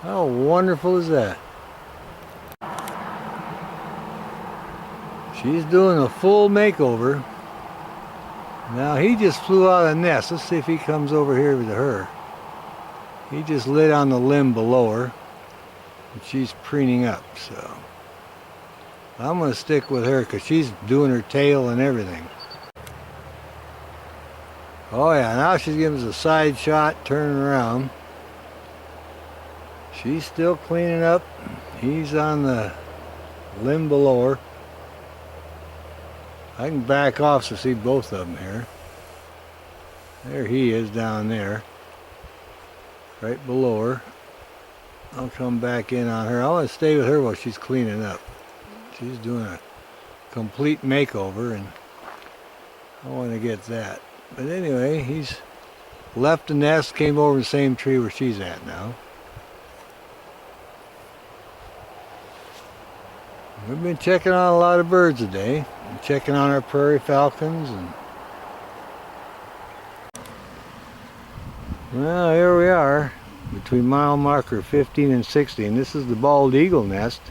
How wonderful is that? She's doing a full makeover. Now he just flew out of the nest. Let's see if he comes over here with her. He just lit on the limb below her, and she's preening up, so I'm going to stick with her because she's doing her tail and everything. Oh yeah, now she's giving us a side shot, turning around. She's still cleaning up. He's on the limb below her. I can back off to see both of them here. There he is down there, right below her. I'll come back in on her. I want to stay with her while she's cleaning up. She's doing a complete makeover, and I want to get that. But anyway, he's left the nest, came over the same tree where she's at now. We've been checking on a lot of birds today. We're checking on our prairie falcons, and well, here we are between mile marker 15 and 16. This is the bald eagle nest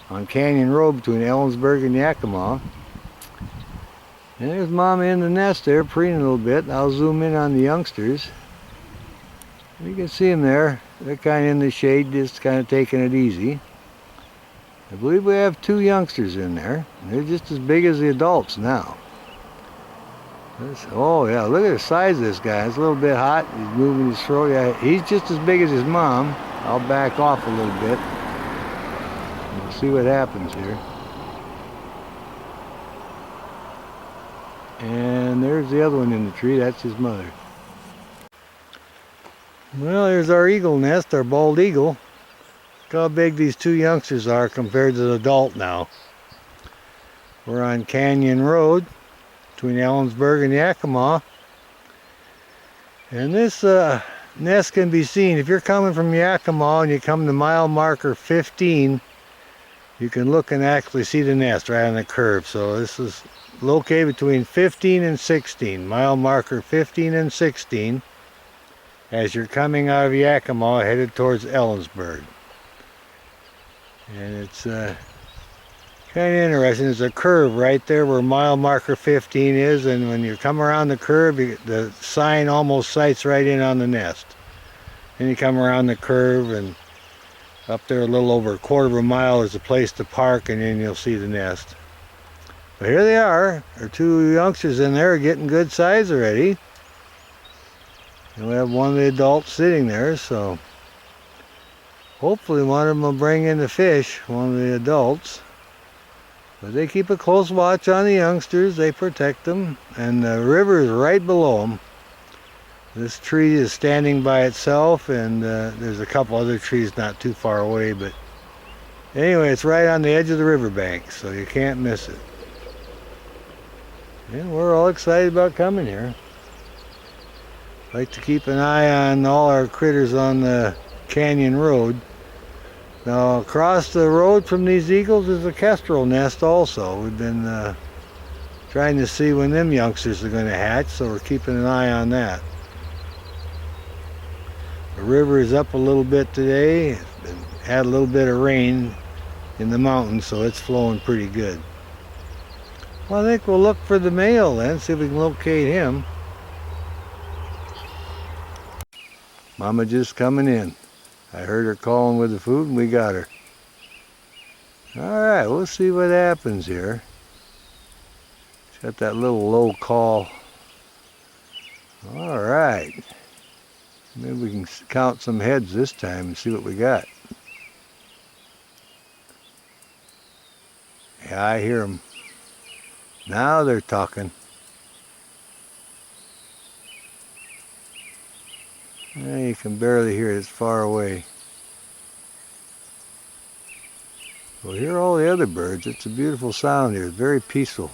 on Canyon Road between Ellensburg and Yakima. And there's Mama in the nest there, preening a little bit. I'll zoom in on the youngsters. You can see them there. They're kind of in the shade, just kind of taking it easy. I believe we have 2 youngsters in there. They're just as big as the adults now. Oh yeah, look at the size of this guy. It's a little bit hot. He's moving his throat. Yeah, he's just as big as his mom. I'll back off a little bit. We'll see what happens here. And there's the other one in the tree. That's his mother. Well, there's our eagle nest, our bald eagle. Look how big these two youngsters are compared to the adult now. We're on Canyon Road between Ellensburg and Yakima. And this nest can be seen. If you're coming from Yakima and you come to mile marker 15, you can look and actually see the nest right on the curve. So this is located between 15 and 16, mile marker 15 and 16, as you're coming out of Yakima headed towards Ellensburg. And it's kind of interesting. There's a curve right there where mile marker 15 is, and when you come around the curve, the sign almost sights right in on the nest. Then you come around the curve, and up there a little over a quarter of a mile is a place to park, and then you'll see the nest. But here they are. There are two youngsters in there getting good size already. And we have one of the adults sitting there, so hopefully one of them will bring in the fish, one of the adults. But they keep a close watch on the youngsters. They protect them, and the river is right below them. This tree is standing by itself, and there's a couple other trees not too far away, but anyway, it's right on the edge of the riverbank, so you can't miss it. And we're all excited about coming here. Like to keep an eye on all our critters on the Canyon Road. Now, across the road from these eagles is a kestrel nest also. We've been trying to see when them youngsters are going to hatch, so we're keeping an eye on that. The river is up a little bit today. Had a little bit of rain in the mountains, so it's flowing pretty good. Well, I think we'll look for the male then, see if we can locate him. Mama just coming in. I heard her calling with the food, and we got her. All right, we'll see what happens here. She's got that little low call. All right. Maybe we can count some heads this time and see what we got. Yeah, I hear them. Now they're talking. You can barely hear it, it's far away. Well, hear all the other birds. It's a beautiful sound here. It's very peaceful.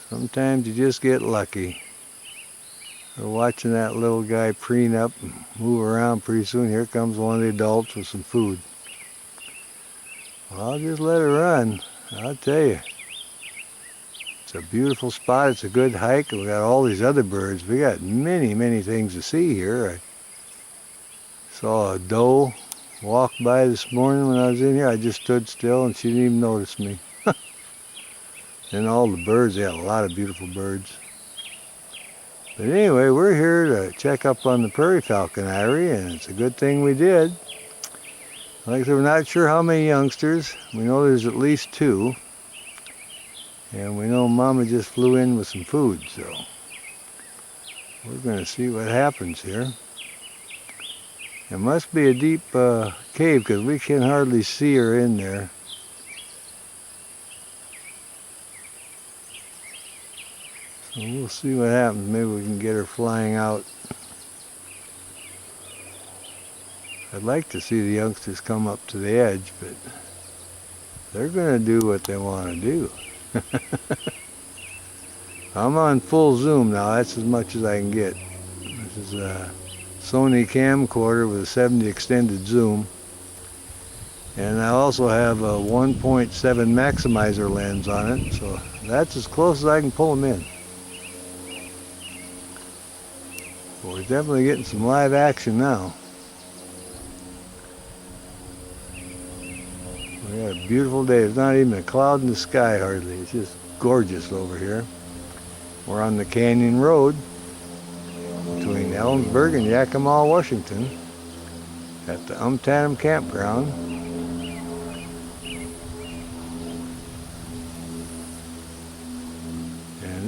Sometimes you just get lucky. We're watching that little guy preen up and move around. Pretty soon here comes one of the adults with some food. Well, I'll just let her run. I'll tell you. It's a beautiful spot. It's a good hike. We got all these other birds. We got many, many things to see here. I saw a doe walk by this morning when I was in here. I just stood still and she didn't even notice me. And all the birds, they had a lot of beautiful birds. But anyway, we're here to check up on the prairie falcon eyrie, and it's a good thing we did. Like I said, we're not sure how many youngsters. We know there's at least two. And we know Mama just flew in with some food, so we're going to see what happens here. It must be a deep cave because we can hardly see her in there. So we'll see what happens. Maybe we can get her flying out. I'd like to see the youngsters come up to the edge, but they're going to do what they want to do. I'm on full zoom now. That's as much as I can get. This is a Sony camcorder with a 70 extended zoom. And I also have a 1.7 maximizer lens on it, so that's as close as I can pull them in. Well, we're definitely getting some live action now. We got a beautiful day. There's not even a cloud in the sky hardly. It's just gorgeous over here. We're on the Canyon Road between Ellensburg and Yakima, Washington at the Campground.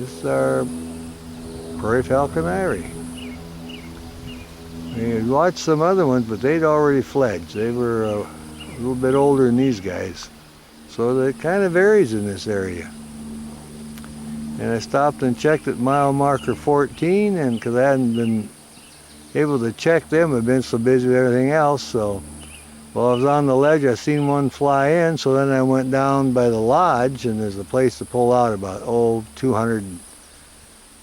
This is our prairie falcon eyrie. We watched some other ones, but they'd already fledged. They were a little bit older than these guys. So it kind of varies in this area. And I stopped and checked at mile marker 14, and because I hadn't been able to check them, I've been so busy with everything else. So while I was on the ledge, I seen one fly in. So then I went down by the lodge, and there's a place to pull out about 200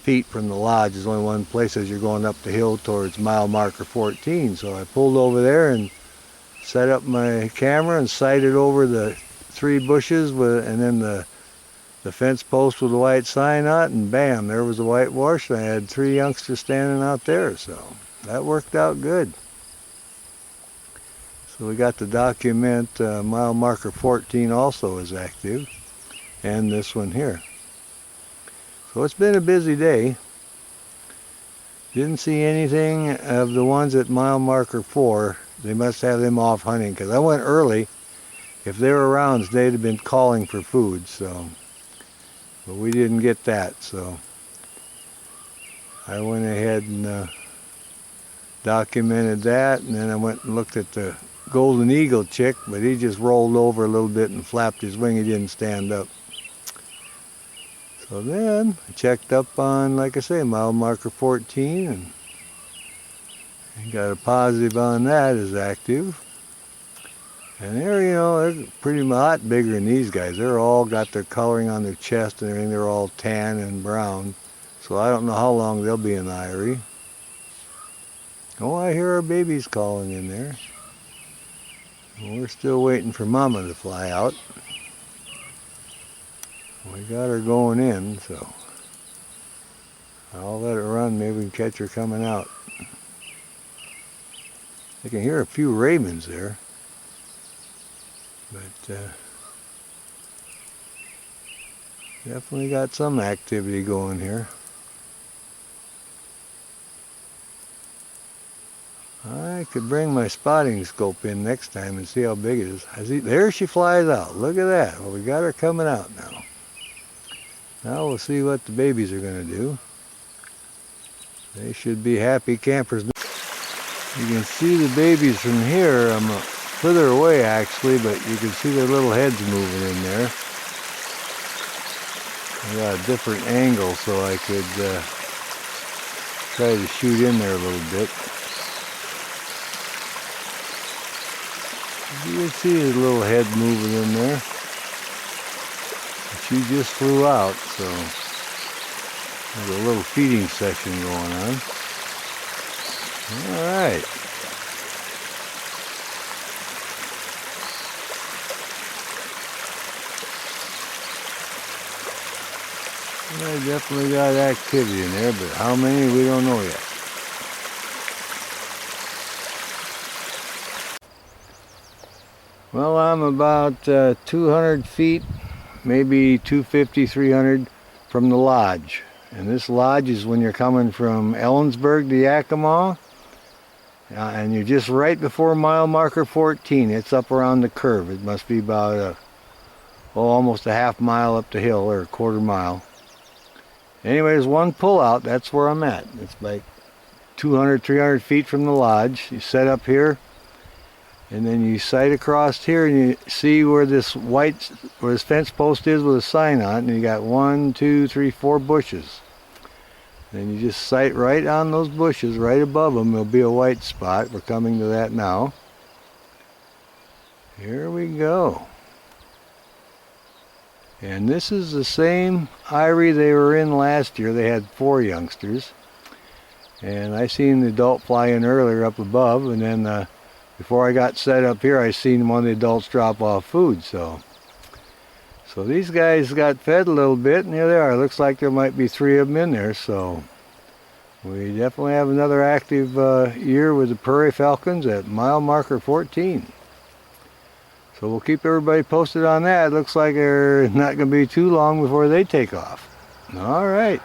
feet from the lodge. There's only one place as you're going up the hill towards mile marker 14. So I pulled over there and set up my camera and sighted over the 3 bushes and then the fence post with the white sign on it, and bam, there was a whitewash. I had 3 youngsters standing out there, so that worked out good. So we got to document mile marker 14 also is active, and this one here. So it's been a busy day. Didn't see anything of the ones at mile marker 4. They must have them off hunting, because I went early. If they were around, they'd have been calling for food, so. But we didn't get that, so I went ahead and documented that, and then I went and looked at the golden eagle chick, but he just rolled over a little bit and flapped his wing. He didn't stand up. So then I checked up on, like I say, mile marker 14, and got a positive on that is active. And they're, they're pretty much bigger than these guys. They're all got their coloring on their chest and everything. They're all tan and brown. So I don't know how long they'll be in the eyrie. Oh, I hear our babies calling in there. We're still waiting for Mama to fly out. We got her going in, so I'll let her run. Maybe we can catch her coming out. I can hear a few ravens there. But definitely got some activity going here. I could bring my spotting scope in next time and see how big it is. There she flies out. Look at that. Well, we got her coming out now. Now we'll see what the babies are going to do. They should be happy campers. You can see the babies from here. I'm further away actually, but you can see their little heads moving in there. I got a different angle so I could try to shoot in there a little bit. You can see his little head moving in there. She just flew out, so there's a little feeding session going on. All right. I definitely got activity in there, but how many we don't know yet. Well, I'm about 200 feet, maybe 250, 300 from the lodge. And this lodge is when you're coming from Ellensburg to Yakima. And you're just right before mile marker 14. It's up around the curve. It must be about almost a half mile up the hill, or a quarter mile. Anyways, one pull out, that's where I'm at. It's like 200, 300 feet from the lodge. You set up here, and then you sight across here, and you see where this fence post is with a sign on it, and you got 1, 2, 3, 4 bushes. Then you just sight right on those bushes, right above them. There'll be a white spot. We're coming to that now. Here we go. And this is the same eyrie they were in last year. They had 4 youngsters. And I seen the adult fly in earlier up above, and then before I got set up here, I seen one of the adults drop off food. So these guys got fed a little bit, and here they are. Looks like there might be 3 of them in there. So we definitely have another active year with the prairie falcons at mile marker 14. So we'll keep everybody posted on that. Looks like they're not going to be too long before they take off. All right.